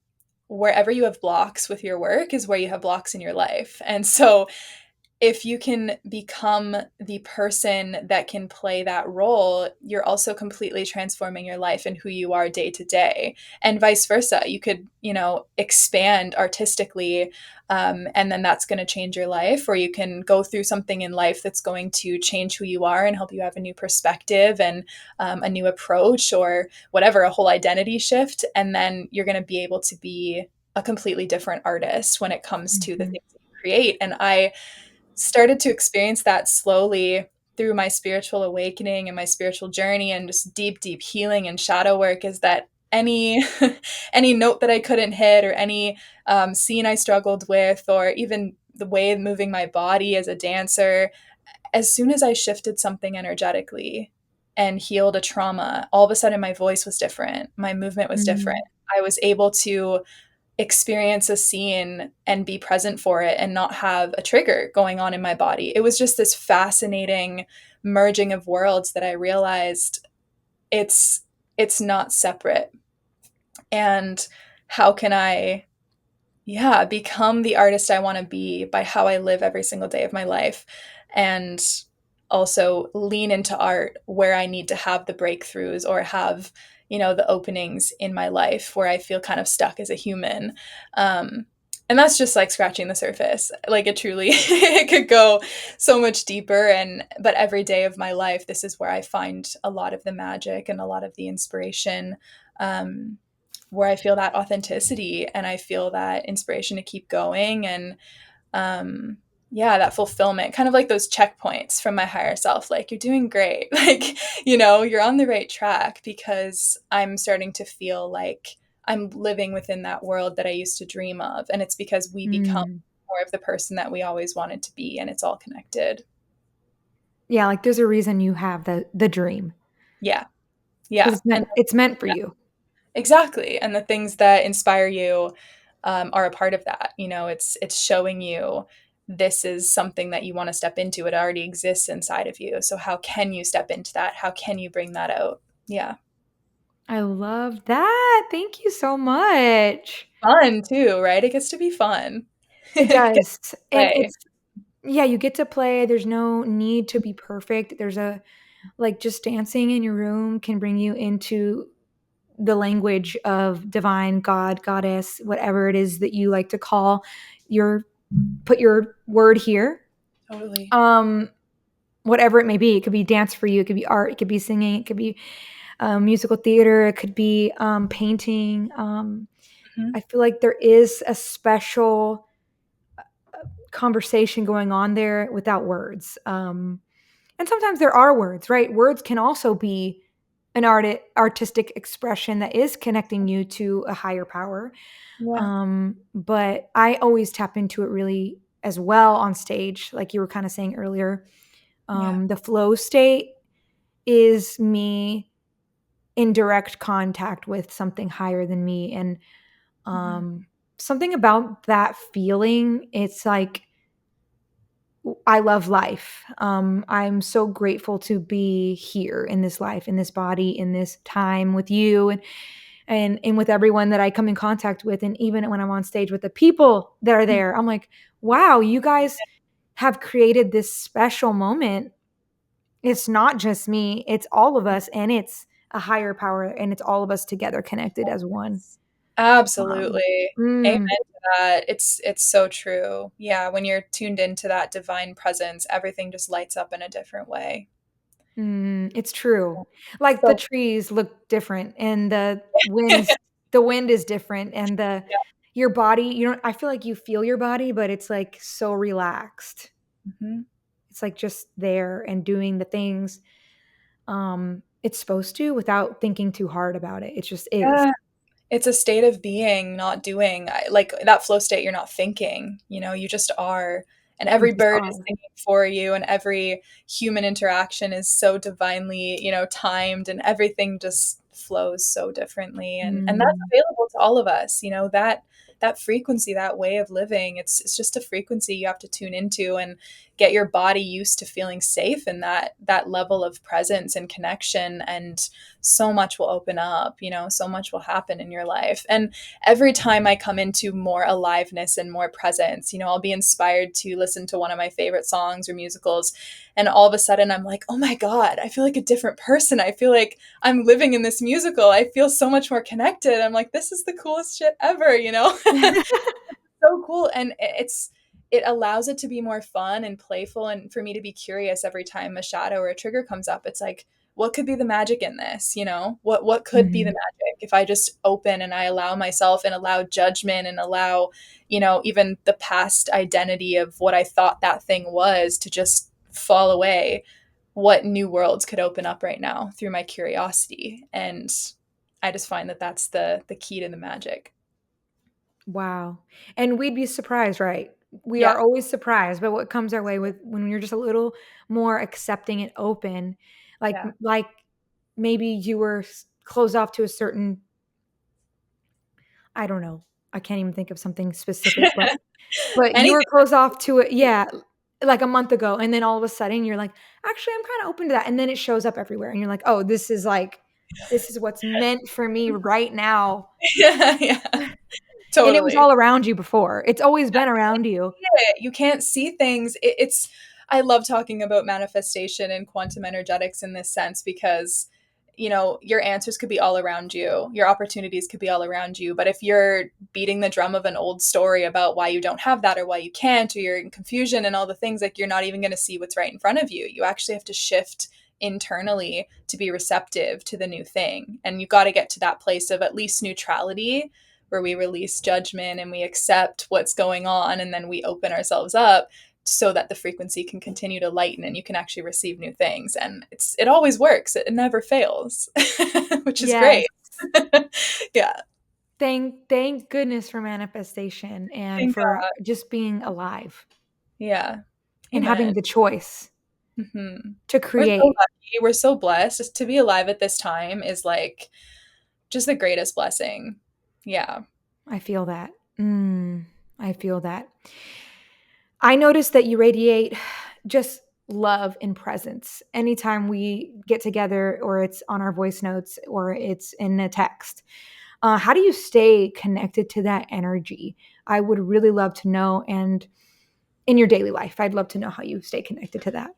wherever you have blocks with your work is where you have blocks in your life. And so if you can become the person that can play that role, you're also completely transforming your life and who you are day to day, and vice versa. You could, expand artistically, and then that's going to change your life, or you can go through something in life that's going to change who you are and help you have a new perspective and a new approach, or whatever, a whole identity shift. And then you're going to be able to be a completely different artist when it comes to the Mhm. things that you create. And I started to experience that slowly through my spiritual awakening and my spiritual journey and just deep, deep healing and shadow work, is that any any note that I couldn't hit, or any scene I struggled with, or even the way of moving my body as a dancer, as soon as I shifted something energetically and healed a trauma, all of a sudden my voice was different, my movement was different. Mm. I was able to experience a scene and be present for it and not have a trigger going on in my body. It was just this fascinating merging of worlds that I realized it's it's not separate. And how can I, yeah, become the artist I want to be by how I live every single day of my life, and also lean into art where I need to have the breakthroughs, or have, the openings in my life where I feel kind of stuck as a human. And that's just like scratching the surface. Like, it truly it could go so much deeper, and but every day of my life, this is where I find a lot of the magic and a lot of the inspiration, um, where I feel that authenticity and I feel that inspiration to keep going, and um yeah, that fulfillment, kind of like those checkpoints from my higher self, like, you're doing great, like, you're on the right track, because I'm starting to feel like I'm living within that world that I used to dream of, and it's because we become Mm. more of the person that we always wanted to be, and it's all connected. Yeah, like there's a reason you have the dream Yeah, because yeah, and it's meant for you. exactly. And the things that inspire you, are a part of that. It's showing you this is something that you want to step into. It already exists inside of you. So how can you step into that? How can you bring that out? Yeah. I love that. Thank you so much. Fun too, right? It gets to be fun. It Get to does. And play. it's yeah, you get to play. There's no need to be perfect. There's a like just dancing in your room can bring you into the language of divine, God, goddess, whatever it is that you like to call your put your word here. Totally. Um whatever it may be. It could be dance for you, it could be art, it could be singing, it could be musical theater, it could be painting. Mhm. I feel like there is a special conversation going on there without words. And sometimes there are words, right? Words can also be an artistic expression that is connecting you to a higher power. Yeah. But I always tap into it really as well on stage, like you were kind of saying earlier. Yeah. The flow state is me in direct contact with something higher than me. And Mhm. something about that feeling, it's like I love life. I'm so grateful to be here in this life, in this body, in this time with you, and with everyone that I come in contact with, and even when I'm on stage with the people that are Mm. there, I'm like, wow, you guys have created this special moment. It's not just me; it's all of us, and it's a higher power, and it's all of us together, connected as one. Um, Absolutely. Amen mm, to that. It's so true. Yeah, when you're tuned into that divine presence, everything just lights up in a different way. It's true. Like the So trees look different and the wind is different and the yeah. your body, you don't I feel like you feel your body, but it's like so relaxed. Mhm. It's like just there and doing the things it's supposed to without thinking too hard about it. It just is. Yeah. It's a state of being, not doing. Like that flow state, you're not thinking, you just are. And You every just bird is are. singing for you, and every human interaction is so divinely, timed, and everything just flows so differently. And that's Mm, available to all of us, that that frequency, that way of living, it's just a frequency you have to tune into and get your body used to feeling safe in that level of presence and connection. And so much will open up, so much will happen in your life. And every time I come into more aliveness and more presence, I'll be inspired to listen to one of my favorite songs or musicals, and all of a sudden I'm like, oh my God, I feel like a different person. I feel like I'm living in this musical. I feel so much more connected. I'm like, this is the coolest shit ever, So cool. And it allows it to be more fun and playful, and for me to be curious every time a shadow or a trigger comes up. It's like, what could be the magic in this? What could be the Mhm. magic if I just open and I allow myself and allow judgment and allow, even the past identity of what I thought that thing was to just fall away. What new worlds could open up right now through my curiosity? And I just find that that's the key to the magic. Wow. And we'd be surprised, right? We Yeah. are always surprised by what comes our way with when you're just a little more accepting and open. Yeah. Like maybe you were closed off to a certain, I don't know. I can't even think of something specific, but you were Anything. closed off to it, yeah, like a month ago, and then all of a sudden you're like, actually, I'm kind of open to that, and then it shows up everywhere, and you're like, oh, this is what's meant for me right now. Yeah, yeah, And it was totally. all around you before. It's always been around you. You can't see things. It's I love talking about manifestation and quantum energetics in this sense because your answers could be all around you. Your opportunities could be all around you. But if you're beating the drum of an old story about why you don't have that or why you can't, or you're in confusion and all the things, like, you're not even going to see what's right in front of you. You actually have to shift internally to be receptive to the new thing. And you've got to get to that place of at least neutrality, where we release judgment and we accept what's going on, and then we open ourselves up so that the frequency can continue to lighten and you can actually receive new things. And it always works. It never fails, which is Yes. great. Yeah. Thank goodness for manifestation and Thank for God. just being alive Yeah. and having Amen. the choice Hmm. to We're so create. lucky. We're so blessed. Just to be alive at this time is like just the greatest blessing. Yeah. I feel that. I feel that. I noticed that you radiate just love and presence anytime we get together, or it's on our voice notes, or it's in a text. How do you stay connected to that energy? I would really love to know. And in your daily life, I'd love to know how you stay connected to that.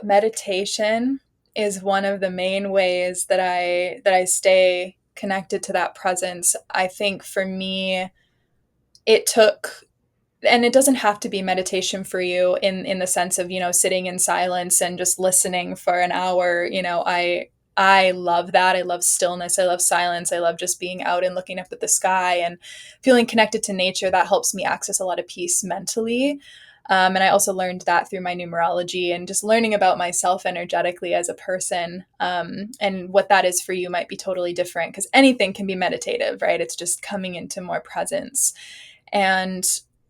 Meditation is one of the main ways that I stay connected to that presence. I think for me, it took, and it doesn't have to be meditation for you in the sense of, sitting in silence and just listening for an hour. I love that. I love stillness. I love silence. I love just being out and looking up at the sky and feeling connected to nature. That helps me access a lot of peace mentally. And I also learned that through my numerology and just learning about myself energetically as a person. And what that is for you might be totally different, because anything can be meditative, right? It's just coming into more presence. And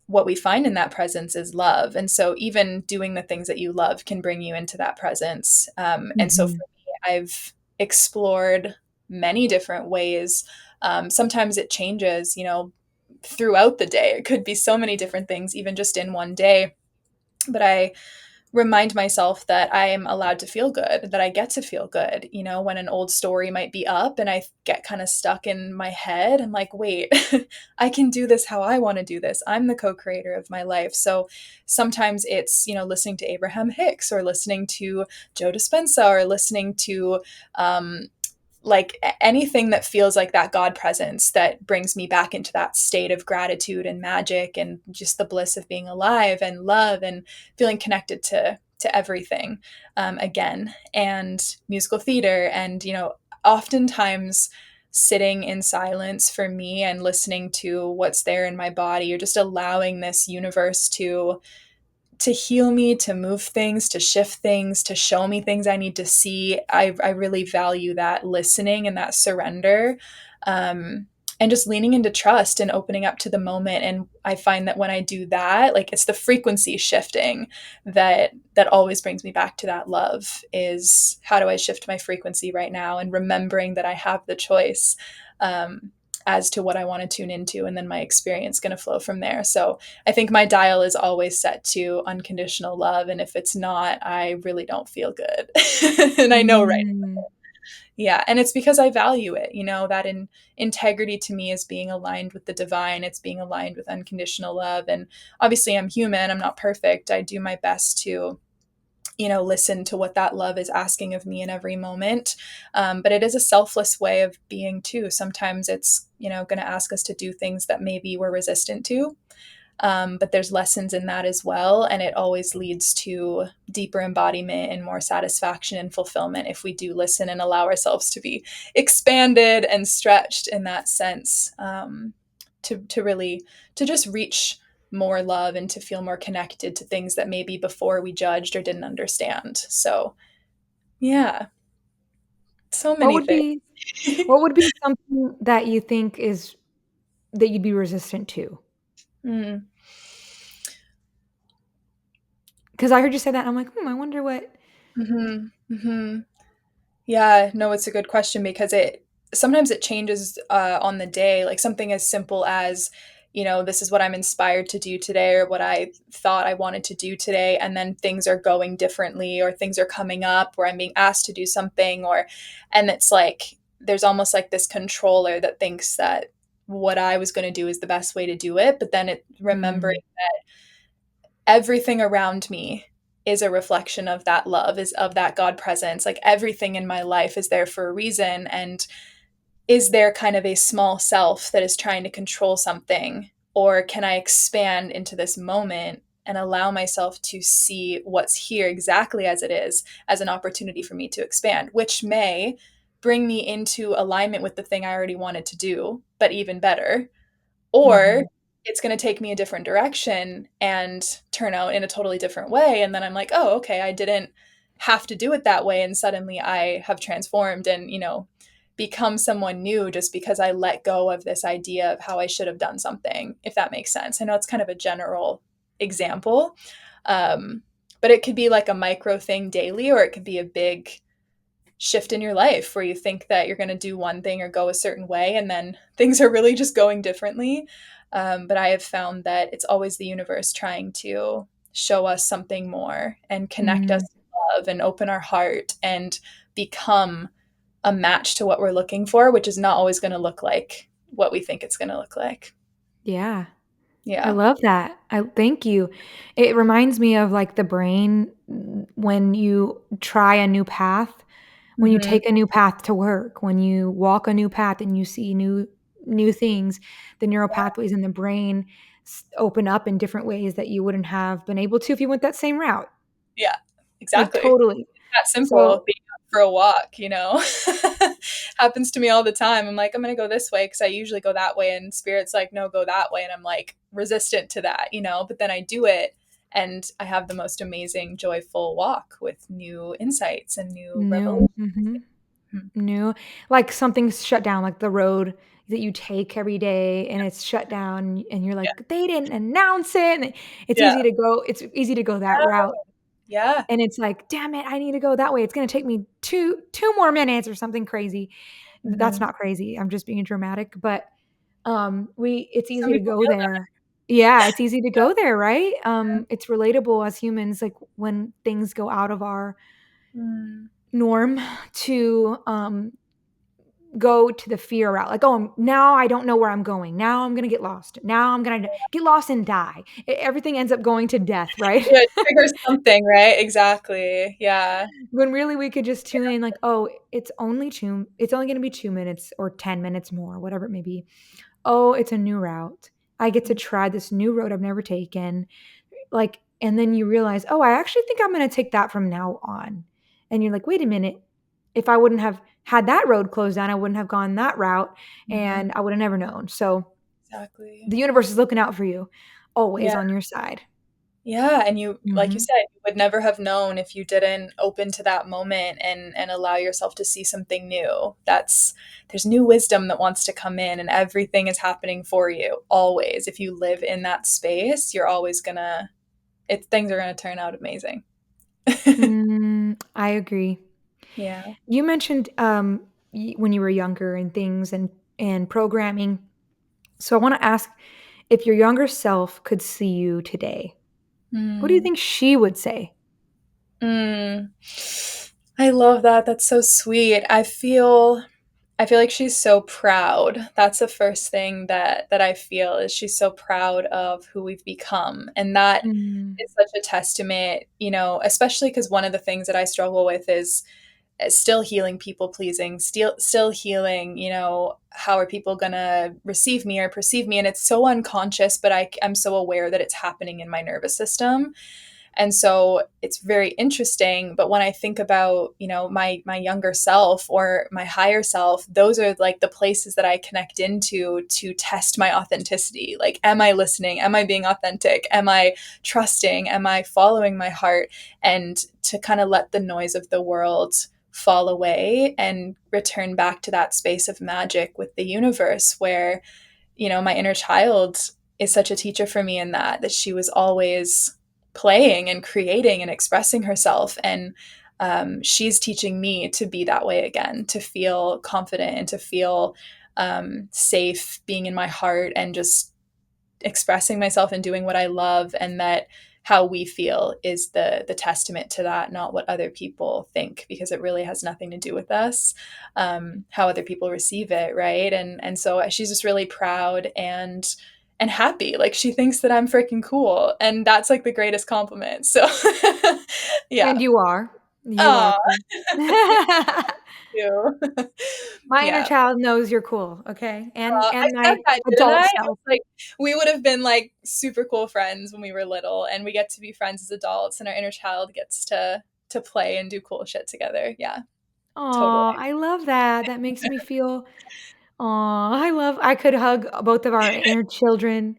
what we find in that presence is love. And so even doing the things that you love can bring you into that presence. And so for Mhm. me, I've explored many different ways. Sometimes it changes, throughout the day. It could be so many different things, even just in one day. But I remind myself that I'm allowed to feel good, that I get to feel good. When an old story might be up and I get kind of stuck in my head, I'm like, wait, I can do this how I want to do this. I'm the co creator of my life. So sometimes it's, listening to Abraham Hicks, or listening to Joe Dispenza, or listening to, like anything that feels like that God presence that brings me back into that state of gratitude and magic and just the bliss of being alive and love and feeling connected to everything, again. And musical theater, and oftentimes sitting in silence for me and listening to what's there in my body, or just allowing this universe to heal me, to move things, to shift things, to show me things I need to see. I really value that listening and that surrender, and just leaning into trust and opening up to the moment. And I find that when I do that, like, it's the frequency shifting that always brings me back to that love. Is how do I shift my frequency right now, and remembering that I have the choice. as to what I want to tune into, and then my experience going to flow from there. So I think my dial is always set to unconditional love, and if it's not, I really don't feel good. And I know, right? Mm. Yeah, and it's because I value it. That in integrity to me is being aligned with the divine. It's being aligned with unconditional love. And obviously, I'm human. I'm not perfect. I do my best to listen to what that love is asking of me in every moment. But it is a selfless way of being too. Sometimes it's, going to ask us to do things that maybe we're resistant to. But there's lessons in that as well. And it always leads to deeper embodiment and more satisfaction and fulfillment if we do listen and allow ourselves to be expanded and stretched in that sense, to really, to just reach more love and to feel more connected to things that maybe before we judged or didn't understand. So yeah, so What many would things. be what would be something that you think is that you'd be resistant to? Mm. Because I heard you say that, and I'm like, I wonder what. Hmm. Hmm. Yeah, no, it's a good question because it sometimes it changes on the day. Like something as simple as, this is what I'm inspired to do today, or what I thought I wanted to do today, and then things are going differently, or things are coming up, or I'm being asked to do something, and it's like there's almost like this controller that thinks that what I was going to do is the best way to do it, but then it remembering Mm, everything around me is a reflection of that love, is of that God presence. Like everything in my life is there for a reason. And is there kind of a small self that is trying to control something? Or can I expand into this moment and allow myself to see what's here exactly as it is, as an opportunity for me to expand, which may bring me into alignment with the thing I already wanted to do, but even better, or mhm, it's going to take me a different direction and turn out in a totally different way. And then I'm like, oh, okay, I didn't have to do it that way. And suddenly I have transformed and, become someone new just because I let go of this idea of how I should have done something, if that makes sense. I know it's kind of a general example, um, but it could be like a micro thing daily, or it could be a big shift in your life where you think that you're going to do one thing or go a certain way, and then things are really just going differently. But I have found that it's always the universe trying to show us something more and connect us mm, to love and open our heart and become a match to what we're looking for, which is not always going to look like what we think it's going to look like. yeah. I Yeah. love that. I thank you. It reminds me of, like, the brain when you try a new path, when you Hmm. take a new path to work, when you walk a new path and you see new things, the neural pathways in the brain open up in different ways that you wouldn't have been able to if you went that same route. Yeah, Like, exactly. totally. That simple, So being out for a walk. Happens to me all the time. I'm like, I'm gonna go this way because I usually go that way, and spirit's like, no, go that way, and I'm like resistant to that. But then I do it, and I have the most amazing, joyful walk with new insights and new new, revelations. mhm. Hmm. New, like something's shut down, like the road that you take every day and it's shut down and you're Yeah, like, "They didn't announce it," and yeah, it's easy to go that route, yeah. and it's like, "Damn it, I need to go that way. It's gonna take me 2 more minutes," or something crazy. That's Hmm. not crazy, I'm just being dramatic, but, it's Some easy to people go feel that. there. Yeah, it's easy to Yeah. go there, right? It's relatable as humans, like, when things go out of our Mm. norm to, go to the fear route. Like, "Oh, now I don't know where I'm going. Now I'm gonna get lost. Now I'm gonna get lost and die." Everything ends up going to death, right? Yeah, it triggers something, right? Exactly. Yeah. When really we could just tune in like, "Oh, it's only gonna be 2 minutes or 10 minutes more," whatever it may be. "Oh, it's a new route. I get to try this new road I've never taken." Like, and then you realize, "Oh, I actually think I'm gonna take that from now on." And you're like, "Wait a minute. If I wouldn't have had that road closed down, I wouldn't have gone that route, Mhm. and I would have never known." So, Exactly. the universe is looking out for you, always Yeah. on your side. Yeah, and you like you Mhm. said, you would never have known if you didn't open to that moment and allow yourself to see something new. There's new wisdom that wants to come in, and everything is happening for you always. If you live in that space, you're always gonna things are gonna turn out amazing. I agree. Yeah. You mentioned, when you were younger and things and and programming. So I want to ask, if your younger self could see you today, what do you Mm. think she would say? Mm. I love that. That's so sweet. I feel like she's so proud. That's the first thing that I feel is she's so proud of who we've become. And that Mm. is such a testament, especially because one of the things that I struggle with is still healing people pleasing, still healing, how are people gonna receive me or perceive me? And it's so unconscious, but I'm so aware that it's happening in my nervous system. And so it's very interesting. But when I think about, my younger self or my higher self, those are like the places that I connect into to test my authenticity. Like, am I listening? Am I being authentic? Am I trusting? Am I following my heart? And to kind of let the noise of the world fall away and return back to that space of magic with the universe where, my inner child is such a teacher for me in that she was always playing and creating and expressing herself. And she's teaching me to be that way again, to feel confident and to feel safe being in my heart and just expressing myself and doing what I love, and that how we feel is the testament to that, not what other people think, because it really has nothing to do with us, how other people receive it, right? And so she's just really proud and happy. Like, she thinks that I'm freaking cool, and that's like the greatest compliment. So yeah. And you are. You are Oh, cool. you. My inner Yeah. child knows you're cool, okay? I And said my that, didn't I? adult self. It's like we would have been like super cool friends when we were little, and we get to be friends as adults, and our inner child gets to play and do cool shit together. Yeah, totally. Aw, I love that. That makes me feel aw, I could hug both of our inner children,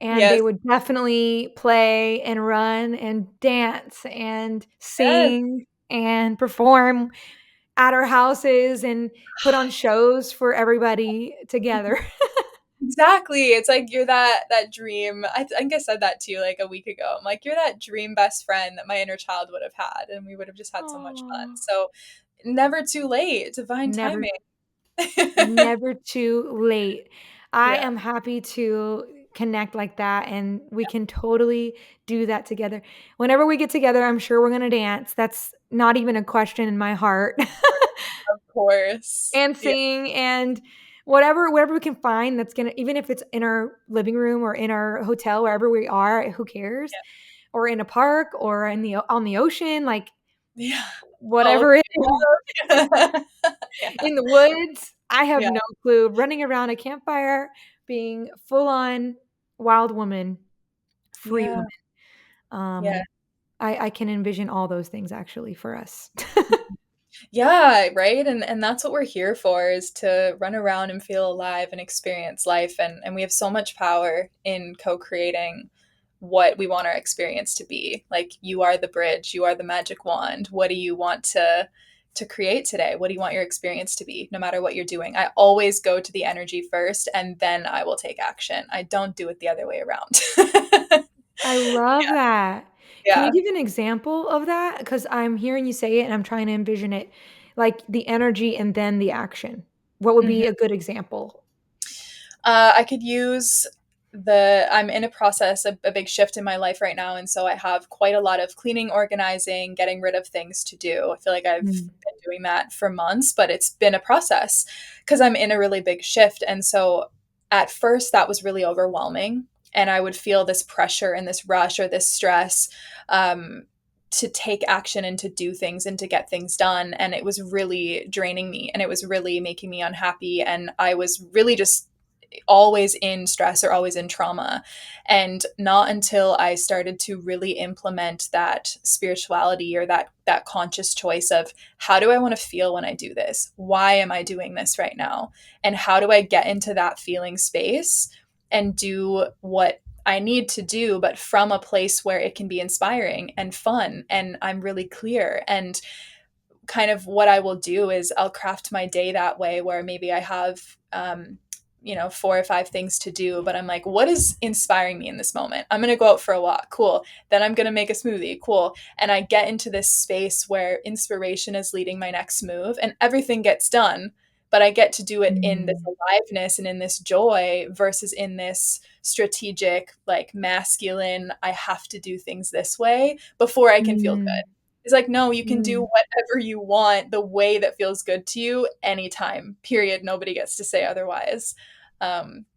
and they Yes, would definitely play and run and dance and yes, sing and perform at our houses and put on shows for everybody together. exactly. It's like you're that dream. I think I said that to you like a week ago. I'm like, you're that dream best friend that my inner child would have had, and we would have just had so much fun. Aw. So never too late, divine Never timing. Never too late. I Yeah, am happy to connect like that, and we can totally do that together. Whenever we get together, I'm sure we're gonna dance. That's not even a question in my heart. of course. And Yeah, sing and whatever we can find that's gonna, even if it's in our living room or in our hotel, wherever we are, who cares? Or in a park or on the ocean, like, yeah. All whatever it is. yeah. Yeah. In the woods, I have Yeah. no clue. Running around a campfire, being full on wild woman, free Yeah. woman. Yeah. Um, I can envision all those things actually for us. Yeah, right? And that's what we're here for, is to run around and feel alive and experience life, and we have so much power in co-creating what we want our experience to be. Like, you are the bridge, you are the magic wand. What do you want to create today? What do you want your experience to be? No matter what you're doing. I always go to the energy first, and then I will take action. I don't do it the other way around. I love that. Can you Yeah. give an example of that? Because I'm hearing you say it and I'm trying to envision it, like the energy and then the action. What would Mhm. be a good example? I could use I'm in a process, a big shift in my life right now. And so I have quite a lot of cleaning, organizing, getting rid of things to do. I feel like I've Mm. been doing that for months, but it's been a process because I'm in a really big shift. And so at first, that was really overwhelming. And I would feel this pressure and this rush or this stress um, to take action and to do things and to get things done. And it was really draining me, and it was really making me unhappy. And I was really just always in stress or always in trauma. And not until I started to really implement that spirituality or that conscious choice of, how do I want to feel when I do this? Why am I doing this right now? And how do I get into that feeling space and do what I need to do, but from a place where it can be inspiring and fun and I'm really clear. And kind of what I will do is I'll craft my day that way, where maybe I have, 4 or 5 things to do, but I'm like, what is inspiring me in this moment? I'm going to go out for a walk. Cool. Then I'm going to make a smoothie. Cool. And I get into this space where inspiration is leading my next move, and everything gets done. but I get to do it in this Mm. aliveness and in this joy versus in this strategic, like masculine, I have to do things this way before I can feel Mm. good. It's like, no, you can do Mm. whatever you want the way that feels good to you anytime, period. Nobody gets to say otherwise,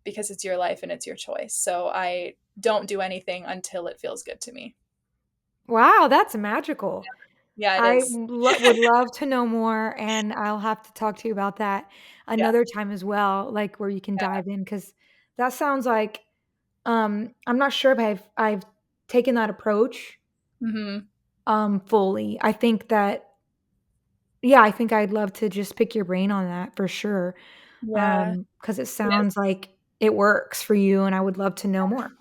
because it's your life and it's your choice. So I don't do anything until it feels good to me. Wow, that's magical. Yeah, it I is. would love to know more, and I'll have to talk to you about that Yeah, another time as well, like, where you can yeah. dive in, because that sounds like, I'm not sure if I've taken that approach, Hmm. fully. I think that yeah, I think I'd love to just pick your brain on that for sure, Yeah. because it And sounds like it works for you, and I would love to know more.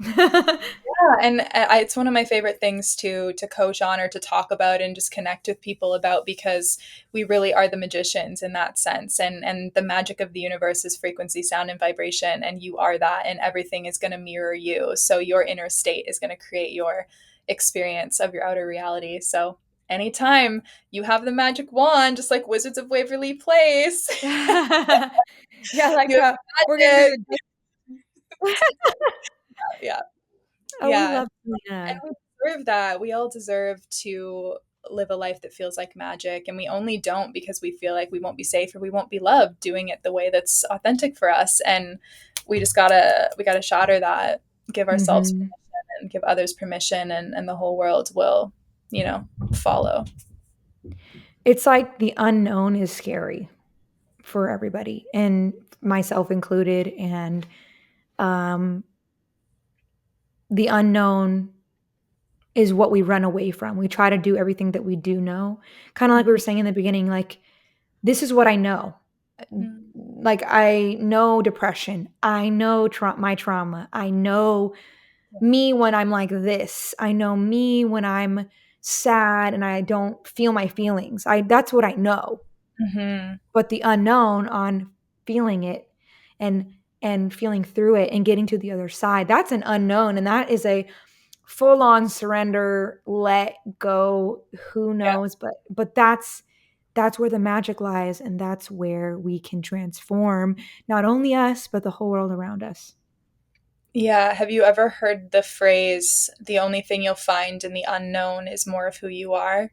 and it's one of my favorite things to coach on or to talk about and just connect with people about, because we really are the magicians in that sense, and the magic of the universe is frequency, sound, and vibration, and you are that, and everything is going to mirror you. So your inner state is going to create your experience of your outer reality. So anytime you have the magic wand, just like Wizards of Waverly Place, Yeah, like, you have we're gonna do magic. the Yeah, oh, we yeah. love And Selena. we deserve that. We all deserve to live a life that feels like magic. And we only don't because we feel like we won't be safe or we won't be loved doing it the way that's authentic for us. And we gotta shatter that, give ourselves Mhm. permission and give others permission, and the whole world will, follow. It's like the unknown is scary for everybody, and myself included, and, um, the unknown is what we run away from. We try to do everything that we do know. Kinda like we were Mhm. saying in the beginning, like, this is what I know. Mm. Like, I know depression. I know my trauma. I know me when I'm like this. I know me when I'm sad and I don't feel my feelings. I That's what I know. Mhm. But the unknown on feeling it and feeling through it and getting to the other side, that's an unknown, and that is a full on surrender, let go, who Yeah. knows, but that's where the magic lies, and that's where we can transform not only us but the whole world around us. Yeah. Have you ever heard the phrase, the only thing you'll find in the unknown is more of who you are?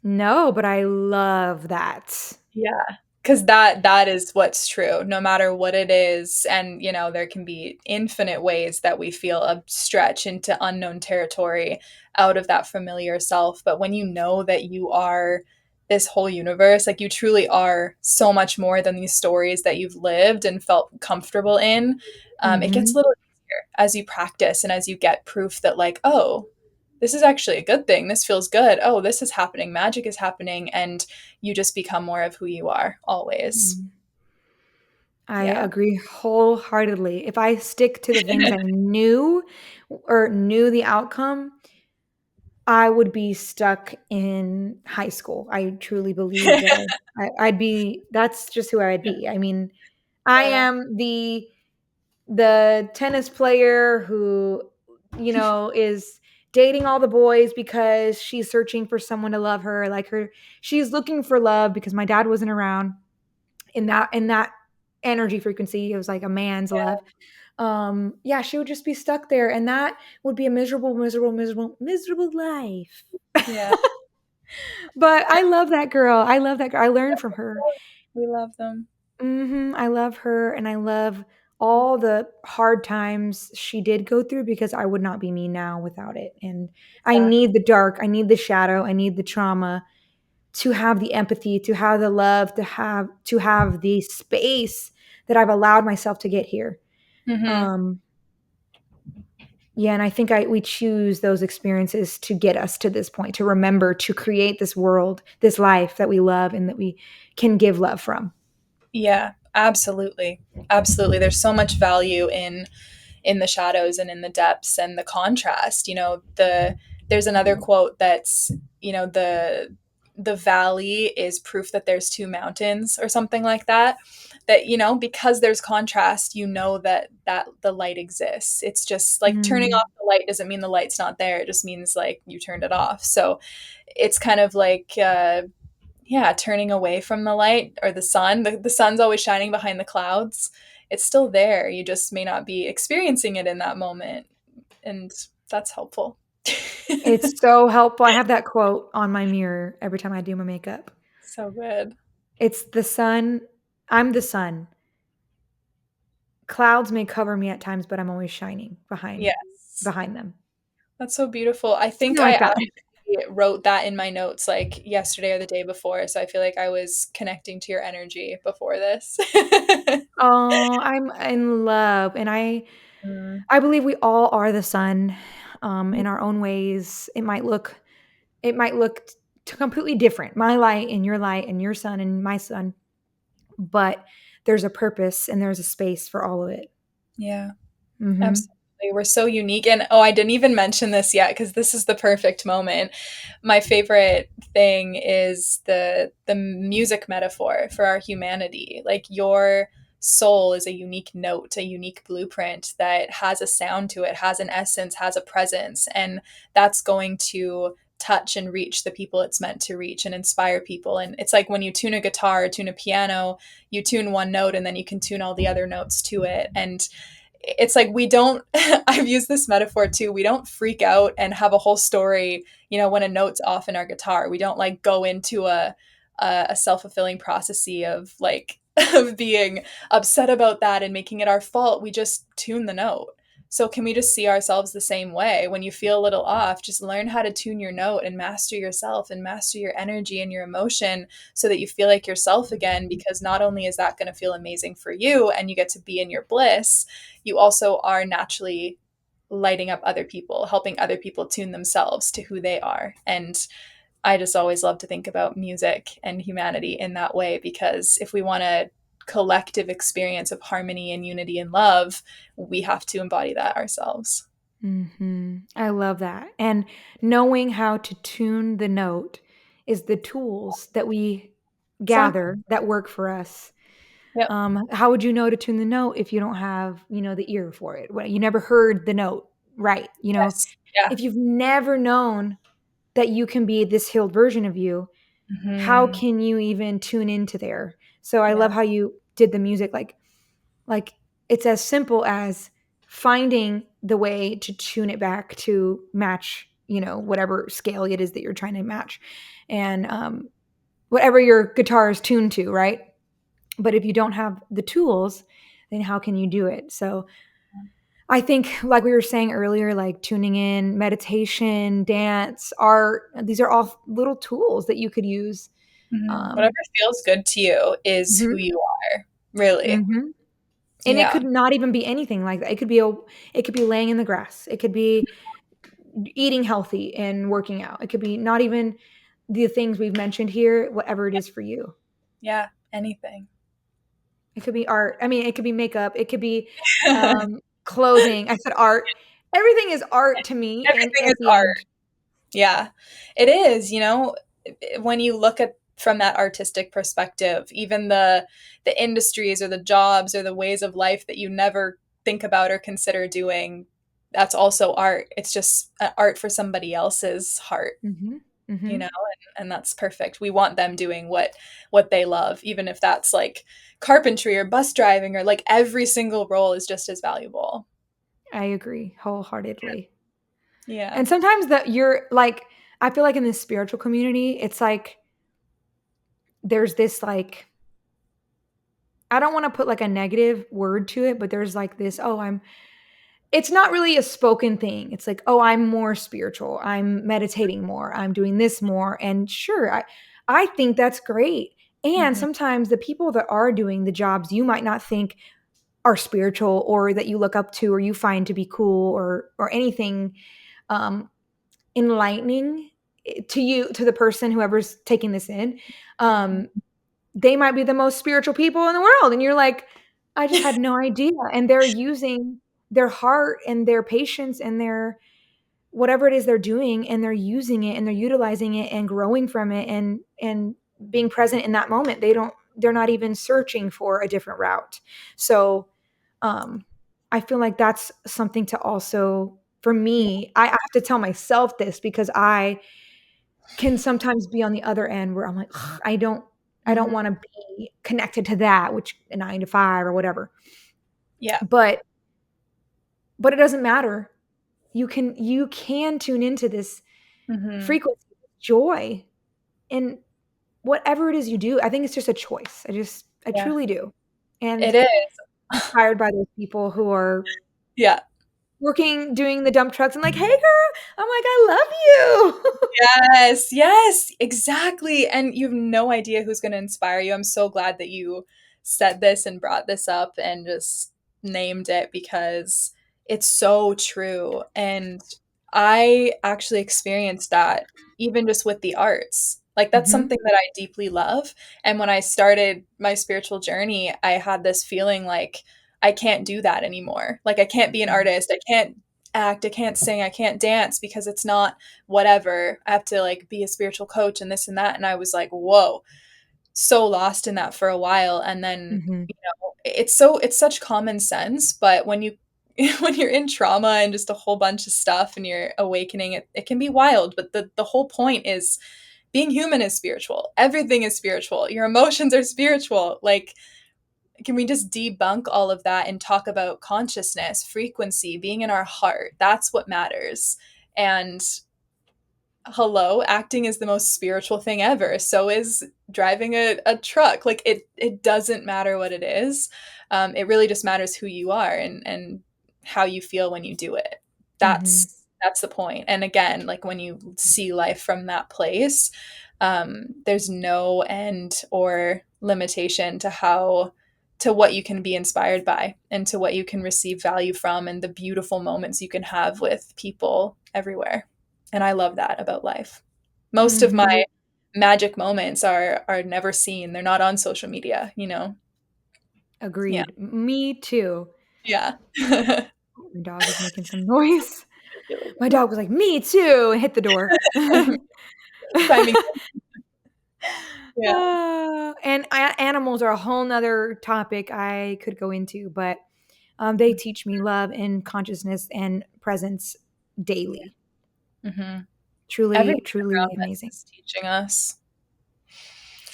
No, but I love that. Yeah, because that is what's true, no matter what it is, and, there can be infinite ways that we feel a stretch into unknown territory out of that familiar self, but when you know that you are this whole universe, like, you truly are so much more than these stories that you've lived and felt comfortable in, it gets a Mhm. little easier as you practice and as you get proof that, like, "Oh, this is actually a good thing. This feels good. Oh, this is happening. Magic is happening." And you just become more of who you are always. Mm. I Yeah. agree wholeheartedly. If I stick to the things I knew or knew the outcome, I would be stuck in high school. I truly believe that I'd be that's just who I'd Yeah. be. I mean, I Yeah. am the tennis player who, is dating all the boys because she's searching for someone to love her, like her she's looking for love because my dad wasn't around in that energy frequency. It was like a man's love. Yeah, she would just be stuck there, and that would be a miserable, miserable, miserable, miserable life. Yeah. But I love that girl. I love that girl. I learned from her. We love them. I love her, and I love all the hard times she did go through because I would not be me now without it. And I Exactly. need the dark, I need the shadow, I need the trauma to have the empathy, to have the love, to have the space that I've allowed myself to get here. Mhm. Um, yeah, and I think we choose those experiences to get us to this point, to remember, to create this world, this life that we love and that we can give love from. Yeah, absolutely. Absolutely. There's so much value in the shadows and in the depths and the contrast. There's another quote that's, the valley is proof that there's two mountains or something like that. That, because there's contrast, that the light exists. It's just like turning Mm. off the light doesn't mean the light's not there. It just means like you turned it off. So it's kind of like yeah, turning away from the light or the sun. The sun's always shining behind the clouds. It's still there. You just may not be experiencing it in that moment. And that's helpful. It's so helpful. I have that quote on my mirror every time I do my makeup. So good. It's the sun. I'm the sun. Clouds may cover me at times, but I'm always shining Yes. behind them. That's so beautiful. I think Something I like that. actually wrote that in my notes like yesterday or the day before. So I feel like I was connecting to your energy before this. Oh, I'm in love, and Mm. I believe we all are the sun, in our own ways. It might look completely different. My light and your sun and my sun, but there's a purpose and there's a space for all of it. Yeah. Mhm. Absolutely. We're so unique. And oh, I didn't even mention this yet because this is the perfect moment. My favorite thing is the music metaphor for our humanity. Like your soul is a unique note, a unique blueprint that has a sound to it, has an essence, has a presence, and that's going to touch and reach the people it's meant to reach and inspire people. And it's like when you tune a guitar, tune a piano, you tune one note and then you can tune all the other notes to it. And it's like we don't I've used this metaphor too. We don't freak out and have a whole story, when a note's off in our guitar. We don't like go into a self-fulfilling prophecy of like of being upset about that and making it our fault. We just tune the note. So can we just see ourselves the same way? When you feel a little off, just learn how to tune your note and master yourself and master your energy and your emotion so that you feel like yourself again, because not only is that going to feel amazing for you and you get to be in your bliss, you also are naturally lighting up other people, helping other people tune themselves to who they are. And I just always love to think about music and humanity in that way, because if we want a collective experience of harmony and unity and love, we have to embody that ourselves. I love that. And knowing how to tune the note is the tools that we Exactly. gather that work for us. Yep. How would you know to tune the note if you don't have, the ear for it? You never heard the note right. Yes. Yeah. If you've never known that you can be this healed version of you, how Hmm. can you even tune into there? So I Yeah. love how you did the music. Like it's as simple as finding the way to tune it back to match, whatever scale it is that you're trying to match, and whatever your guitar is tuned to, right? But if you don't have the tools, then how can you do it? So I think, like we were saying earlier, like tuning in, meditation, dance, art, these are all little tools that you could use. Whatever Um, feels good to you is who mhm, you are, really. mhm. And it Yeah. could not even be anything like that. It could be laying in the grass. It could be eating healthy and working out. It could be not even the things we've mentioned here, whatever it is for you. Yeah. Anything. It could be art. I mean, it could be makeup. It could be clothing. I said art. Everything is art to me. And Everything at is the art. end, Yeah, it is, when you look at from that artistic perspective, even the industries or the jobs or the ways of life that you never think about or consider doing, that's also art. It's just art for somebody else's heart, hmm hmm and that's perfect. We want them doing what they love, even if that's like carpentry or bus driving, or like every single role is just as valuable. I agree wholeheartedly. Yeah. And sometimes that you're like, I feel like in the spiritual community, it's like there's this like, I don't want to put like a negative word to it, but there's like this, oh, it's not really a spoken thing. It's like, oh, I'm more spiritual. I'm meditating more. I'm doing this more. And sure, I think that's great. And Hmm. sometimes the people that are doing the jobs you might not think are spiritual or that you look up to or you find to be cool or anything um, enlightening to you, to the person whoever's taking this in, um, they might be the most spiritual people in the world. And you're like, I just had no idea. And they're using their heart and their patience and their whatever it is they're doing, and they're using it and they're utilizing it and growing from it and being present in that moment. They're not even searching for a different route. So um I feel like that's something to also, for Yeah. me, I have to tell myself this because I can sometimes be on the other end where I'm like, I don't Mhm. want to be connected to that, which a 9 to 5 or whatever. Yeah. But it doesn't matter. You can tune into this Mhm. frequency of joy in whatever it is you do. I think it's just a choice. I Yeah. truly do. And It is. inspired by those people who are Yeah. doing the dump trucks and like, "Hey girl." I'm like, "I love you." Yes, yes, exactly, and you have no idea who's gonna inspire you. I'm so glad that you said this and brought this up and just named it because it's so true, and I actually experienced that even just with the arts. Like, that's Mhm. something that I deeply love, and when I started my spiritual journey, I had this feeling like, I can't do that anymore. Like, I can't be an Mhm. artist, I can't act, I can't sing, I can't dance because it's not whatever. I have to like be a spiritual coach and this and that. And I was like, whoa, so lost in that for a while. And then, Mhm. it's such common sense, but when you when you're in trauma and just a whole bunch of stuff and you're awakening, it can be wild. But the whole point is being human is spiritual. Everything is spiritual. Your emotions are spiritual. Like, can we just debunk all of that and talk about consciousness, frequency, being in our heart? That's what matters. And hello, acting is the most spiritual thing ever. So is driving a truck. Like, it doesn't matter what it is. It really just matters who you are and how you feel when you do it. Mhm. That's the point. And again, like when you see life from that place, there's no end or limitation to what you can be inspired by and to what you can receive value from and the beautiful moments you can have with people everywhere. And I love that about life. Most of Mhm. my magic moments are never seen. They're not on social media, you know? Yeah. Agreed. Me too. Yeah. My dog is making some noise. My dog was like, "Me too," and hit the door. Finding yeah. And animals are a whole nother topic I could go into, but they teach me love and consciousness and presence Yeah. daily. Mhm. Truly, Everything truly around us amazing. is teaching us.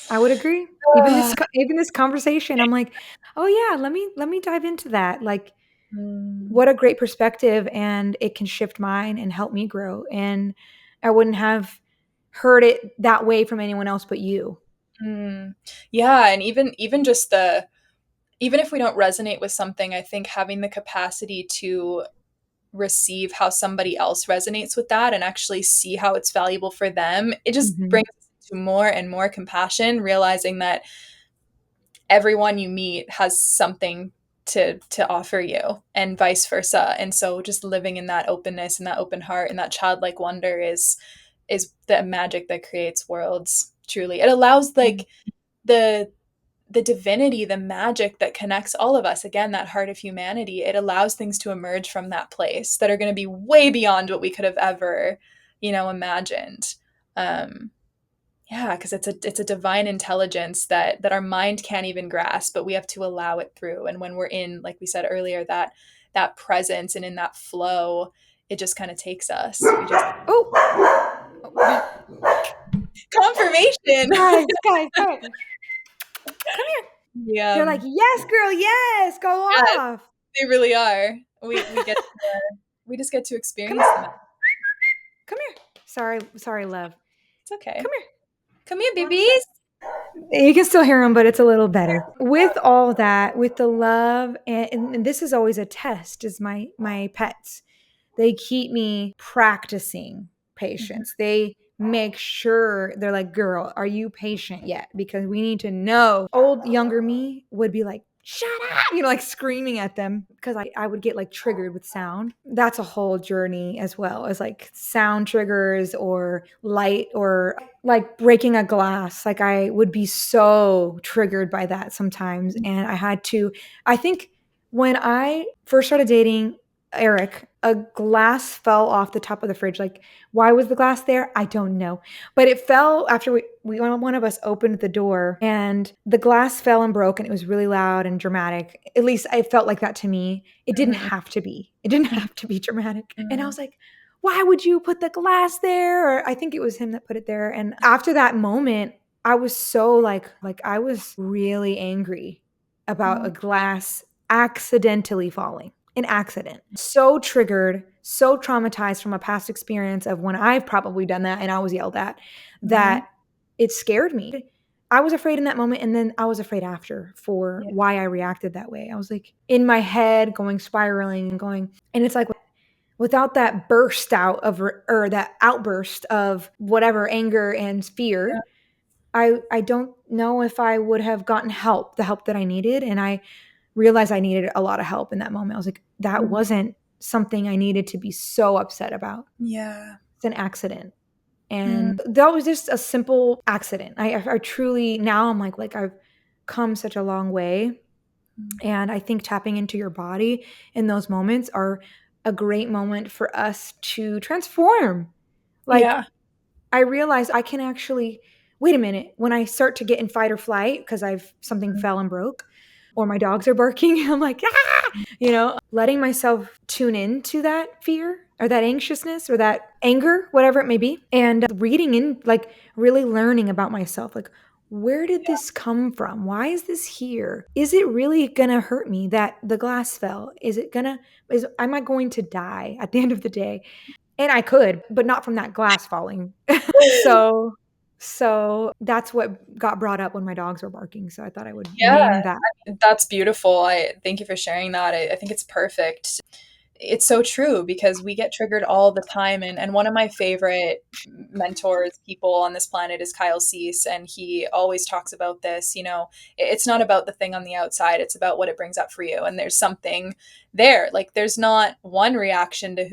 I would agree. Even this conversation, I'm like, oh yeah, let me dive into that. Like, Mm, what a great perspective, and it can shift mine and help me grow. And I wouldn't have heard it that way from anyone else but you. mm. Yeah, and even just the even if we don't resonate with something, I think having the capacity to receive how somebody else resonates with that and actually see how it's valuable for them, it just Mhm. brings us to more and more compassion, realizing that everyone you meet has something to offer you and vice versa. And so just living in that openness and that open heart and that childlike wonder is the magic that creates worlds. Truly, it allows like the the divinity, the magic that connects all of us, again, that heart of humanity, it allows things to emerge from that place that are going to be way beyond what we could have ever, imagined. Um, yeah, because it's a divine intelligence that our mind can't even grasp, but we have to allow it through. And when we're in, like we said earlier, that presence and in that flow, it just kind of takes us. We just Oh, confirmation. guys, come here. the They're like, yes, girl, yes, go Yes, off. they really are. We just get to Come experience them. here. Come here. Sorry, love. It's okay. Come here. Come here, One sec. babies. You can still hear them, but it's a little better. With all that, with the love, and this is always a test, is my pets. They keep me practicing Mhm. patience. They make sure they're like, girl, are you patient yet? Because we need to know. Old younger me would be like, shut up, like screaming at them because I would get like triggered with sound. That's a whole journey as well as like sound triggers or light or like breaking a glass. Like I would be so triggered by that sometimes. And I think when I first started dating Eric, a glass fell off the top of the fridge. Like, why was the glass there? I don't know. But it fell after one of us opened the door and the glass fell and broke and it was really loud and dramatic. At least I felt like that to me. It didn't Mhm. have to be. It didn't Mhm. have to be dramatic. And I Mhm. was like, why would you put the glass there? Or I think it was him that put it there. And after that moment, I was so like I was really angry about a Mhm. glass accidentally falling. An accident. So triggered, so traumatized from a past experience of when I've probably done that and I was yelled at, Mhm. that it scared me. I was afraid in that moment, and then I was afraid after for Yeah. why I reacted that way. I was like in my head going spiraling and going, and it's like without that burst out of, or that outburst of whatever anger and Yeah. fear, I don't know if I would have gotten help, the help that I needed. And I realized I needed a lot of help in that moment. I was like, that Mhm. wasn't something I needed to be so upset about. Yeah. It's an accident. Mm. And that was just a simple accident. I truly, now I'm like I've come such a long way. And I think tapping into your body in those moments are a great moment for us to transform. Like, Yeah. I realize I can actually wait a minute when I start to get in fight or flight because I've something Mhm. fell and broke or my dogs are barking. I'm like, ah, letting myself tune into that fear or that anxiousness or that anger, whatever it may be, and reading in, like really learning about myself. Like, where did this come from? Why is this here? Is it really gonna hurt me that the glass fell? Am I going to die at the end of the day? And I could, but not from that glass falling. So so that's what got brought up when my dogs were barking, so I thought I would Yeah, name that. that's beautiful. I thank you for sharing that. I think it's perfect. It's so true because we get triggered all the time. And one of my favorite mentors, people on this planet, is Kyle Cease. And he always talks about this. It's not about the thing on the outside, it's about what it brings up for you. And there's something there. Like, there's not one reaction to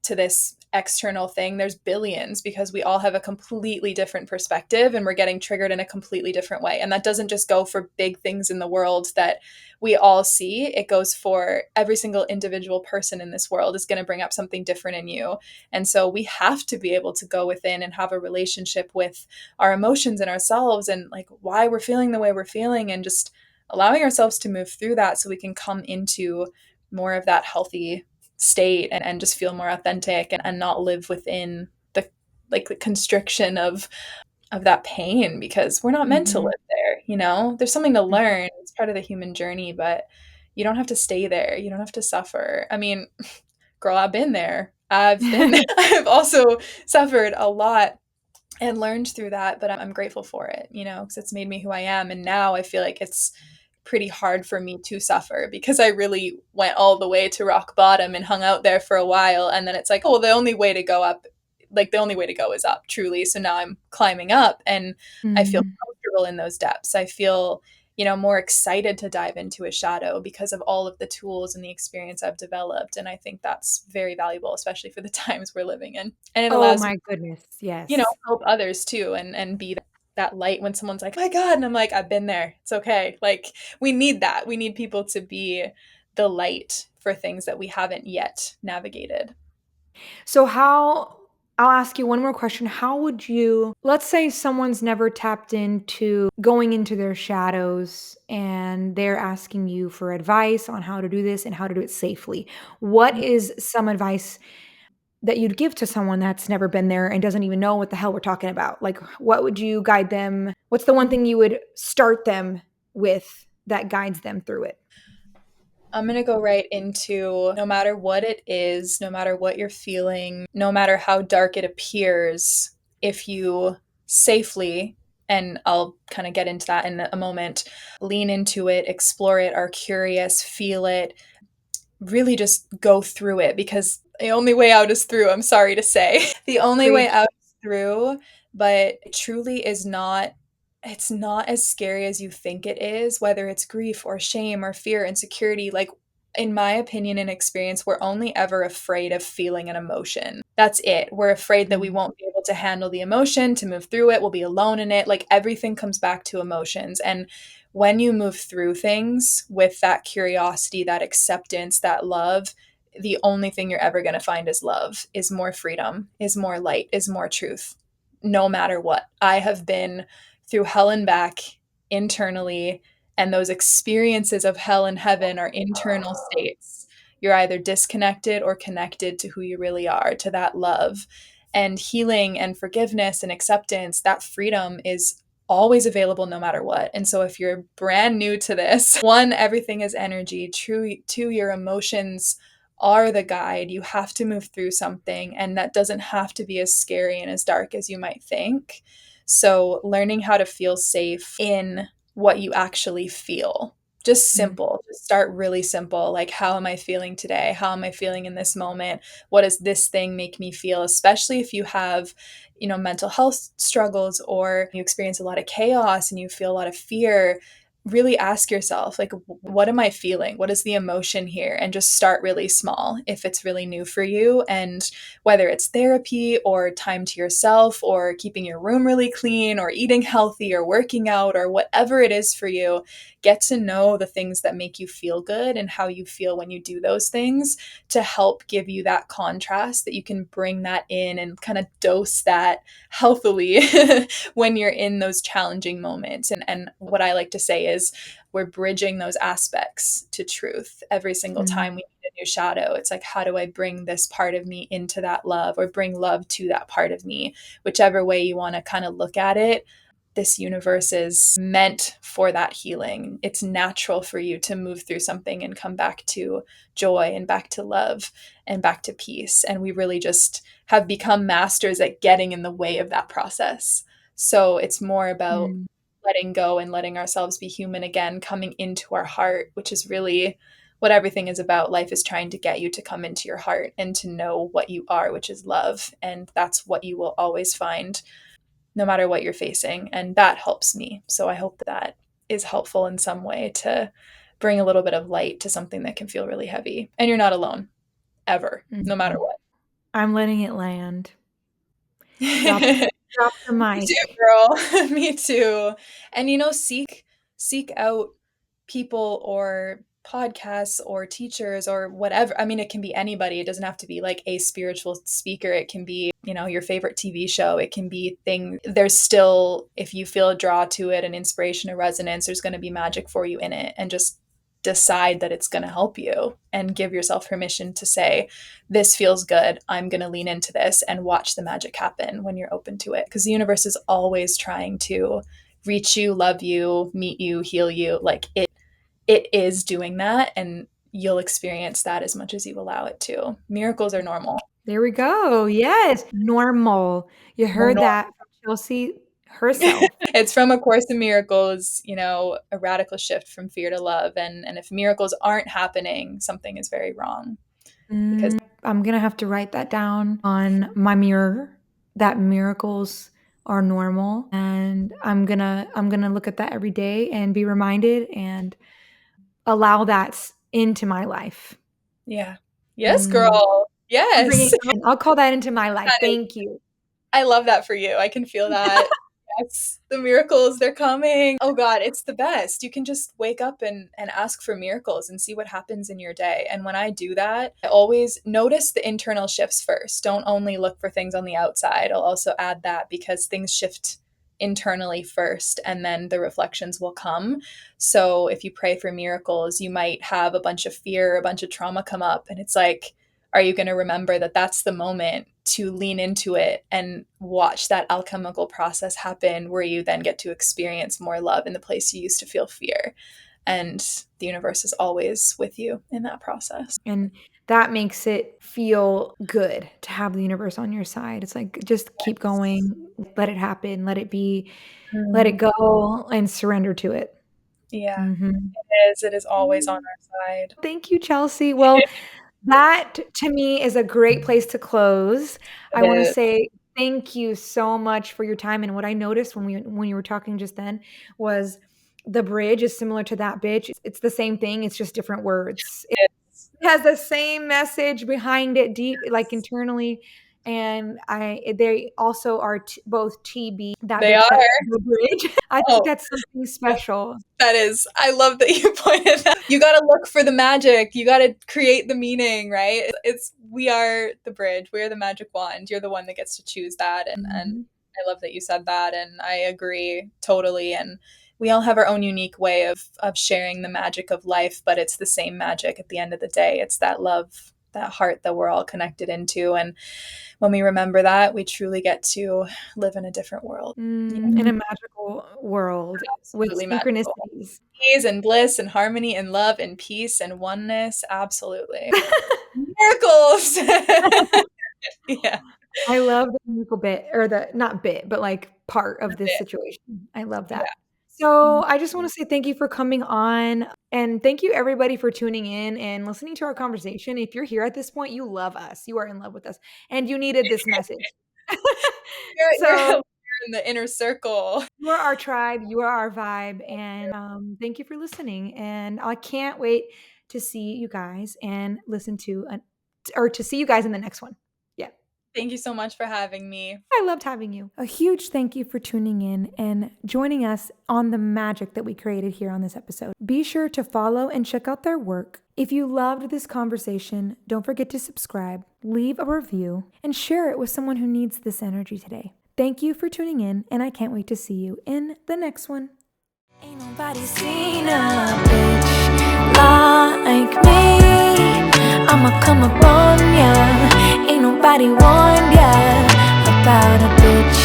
to this external thing. There's billions because we all have a completely different perspective and we're getting triggered in a completely different way. And that doesn't just go for big things in the world that we all see. It goes for every single individual person in this world is going to bring up something different in you. And so we have to be able to go within and have a relationship with our emotions and ourselves and like why we're feeling the way we're feeling and just allowing ourselves to move through that so we can come into more of that healthy state and just feel more authentic and not live within the constriction of that pain because we're not meant to Mhm. live there. There's something to learn. It's part of the human journey, but you don't have to stay there. You don't have to suffer. I mean, girl, I've been there. I've been there. I've also suffered a lot and learned through that, but I'm grateful for it, because it's made me who I am. And now I feel like it's pretty hard for me to suffer because I really went all the way to rock bottom and hung out there for a while. And then it's like, oh, the only way to go up, like the only way to go is up, truly. So now I'm climbing up and I feel Mhm. comfortable in those depths. I feel, more excited to dive into a shadow because of all of the tools and the experience I've developed. And I think that's very valuable, especially for the times we're living in. And it Oh allows me, my goodness, yes. help others too and be that light when someone's like, "Oh my God." And I'm like, I've been there. It's okay. Like, we need that. We need people to be the light for things that we haven't yet navigated. So how I'll ask you one more question. How would you, let's say someone's never tapped into going into their shadows and they're asking you for advice on how to do this and how to do it safely. What is some advice that you'd give to someone that's never been there and doesn't even know what the hell we're talking about? Like, what would you guide them? What's the one thing you would start them with that guides them through it? I'm going to go right into no matter what it is, no matter what you're feeling, no matter how dark it appears, if you safely, and I'll kind of get into that in a moment, lean into it, explore it, are curious, feel it, really just go through it because the only way out is through. I'm sorry to say. The only way Preach. out is through, but it truly is not, it's not as scary as you think it is, whether it's grief or shame or fear, insecurity. Like, in my opinion and experience, we're only ever afraid of feeling an emotion. That's it. We're afraid that we Mhm. won't be able to handle the emotion, to move through it. We'll be alone in it. Like, everything comes back to emotions. And when you move through things with that curiosity, that acceptance, that love, the only thing you're ever going to find is love, is more freedom, is more light, is more truth, no matter what. I have been through hell and back internally, and those experiences of hell and heaven are internal states. you're either disconnected or connected to who you really are, to that love. And healing and forgiveness and acceptance, that freedom is always available no matter what. And so if you're brand new to this, one, everything is energy. Two, your emotions are the guide. You have to move through something, and that doesn't have to be as scary and as dark as you might think. So learning how to feel safe in what you actually feel. Just simple. Just start really simple. Like, how am I feeling today? How am I feeling in this moment? What does this thing make me feel? Especially if you have, mental health struggles, or you experience a lot of chaos and you feel a lot of fear. Really ask yourself, like, what am I feeling? What is the emotion here? And just start really small if it's really new for you. And whether it's therapy or time to yourself or keeping your room really clean or eating healthy or working out or whatever it is for you, get to know the things that make you feel good and how you feel when you do those things, to help give you that contrast that you can bring that in and kind of dose that healthily when you're in those challenging moments. And what I like to say is, we're bridging those aspects to truth every single time we need a new shadow. It's like, how do I bring this part of me into that love, or bring love to that part of me? Whichever way you want to kind of look at it, this universe is meant for that healing. It's natural for you to move through something and come back to joy and back to love and back to peace. And we really just have become masters at getting in the way of that process. So it's more about letting go and letting ourselves be human again, coming into our heart, which is really what everything is about. Life is trying to get you to come into your heart and to know what you are, which is love. And that's what you will always find no matter what you're facing. And that helps me. So I hope that is helpful in some way to bring a little bit of light to something that can feel really heavy. And you're not alone, ever, no matter what. I'm letting it land. Drop, Me drop the mic. too, girl. Me too. And seek out people or podcasts or teachers or whatever. I mean, it can be anybody. It doesn't have to be like a spiritual speaker. It can be, your favorite TV show. It can be things. There's still, if you feel a draw to it, an inspiration, a resonance, there's going to be magic for you in it. And just decide that it's going to help you and give yourself permission to say, this feels good. I'm going to lean into this, and watch the magic happen when you're open to it. Because the universe is always trying to reach you, love you, meet you, heal you. Like it is doing that, and you'll experience that as much as you allow it to. Miracles are normal. There we go. Yes. Normal. You heard that from Chelsea herself. It's from A Course in Miracles, a radical shift from fear to love. And if miracles aren't happening, something is very wrong. Because I'm going to have to write that down on my mirror, that miracles are normal. And I'm going to look at that every day and be reminded and allow that into my life. yeah. Yes, girl. Yes. I'll call that into my life. Thank you. I love that for you. I can feel that. Yes, the miracles, they're coming. Oh God, it's the best. You can just wake up and ask for miracles and see what happens in your day. And when I do that, I always notice the internal shifts first. Don't only look for things on the outside. I'll also add that, because things shift internally first, and then the reflections will come. So if you pray for miracles, you might have a bunch of fear, a bunch of trauma come up, and it's like, are you going to remember that that's the moment to lean into it and watch that alchemical process happen, where you then get to experience more love in the place you used to feel fear? And the universe is always with you in that process. And that makes it feel good to have the universe on your side. It's like, just keep going, let it happen, let it be, let it go, and surrender to it. Yeah, Mm-hmm. it is always on our side. Thank you, Chelsea. Well, that to me is a great place to close. I want to say thank you so much for your time. And what I noticed when you were talking just then was the bridge is similar to that bitch. It's the same thing. It's just different words. It has the same message behind it, deep, like internally. And they also are both TB. That They bitch, that are. the bridge. I think that's something special. That is, I love that you pointed that. You got to look for the magic. You got to create the meaning, right? We are the bridge. We are the magic wand. You're the one that gets to choose that. And I love that you said that. And I agree totally. And we all have our own unique way of sharing the magic of life, but it's the same magic at the end of the day. It's that love, that heart that we're all connected into. And when we remember that, we truly get to live in a different world. Yeah, In a magical world with absolutely magical. synchronicities. Ease and bliss and harmony and love and peace and oneness. Absolutely. Miracles. Yeah. I love the miracle bit, or the not bit, but like part of That's this it. situation. I love Yeah. that. So Mhm. I just want to say thank you for coming on. And thank you everybody for tuning in and listening to our conversation. If you're here at this point, you love us. You are in love with us. And you needed this message. You're So in the inner circle. you are our tribe, you are our vibe, and thank you for listening. And I can't wait to see you guys and listen to or to see you guys in the next one. Yeah. Thank you so much for having me. I loved having you. A huge thank you for tuning in and joining us on the magic that we created here on this episode. Be sure to follow and check out their work. If you loved this conversation, don't forget to subscribe, leave a review, and share it with someone who needs this energy today. Thank you for tuning in, and I can't wait to see you in the next one. Ain't nobody seen a bitch like me. I'ma come up on ya. Ain't nobody warned ya about a bitch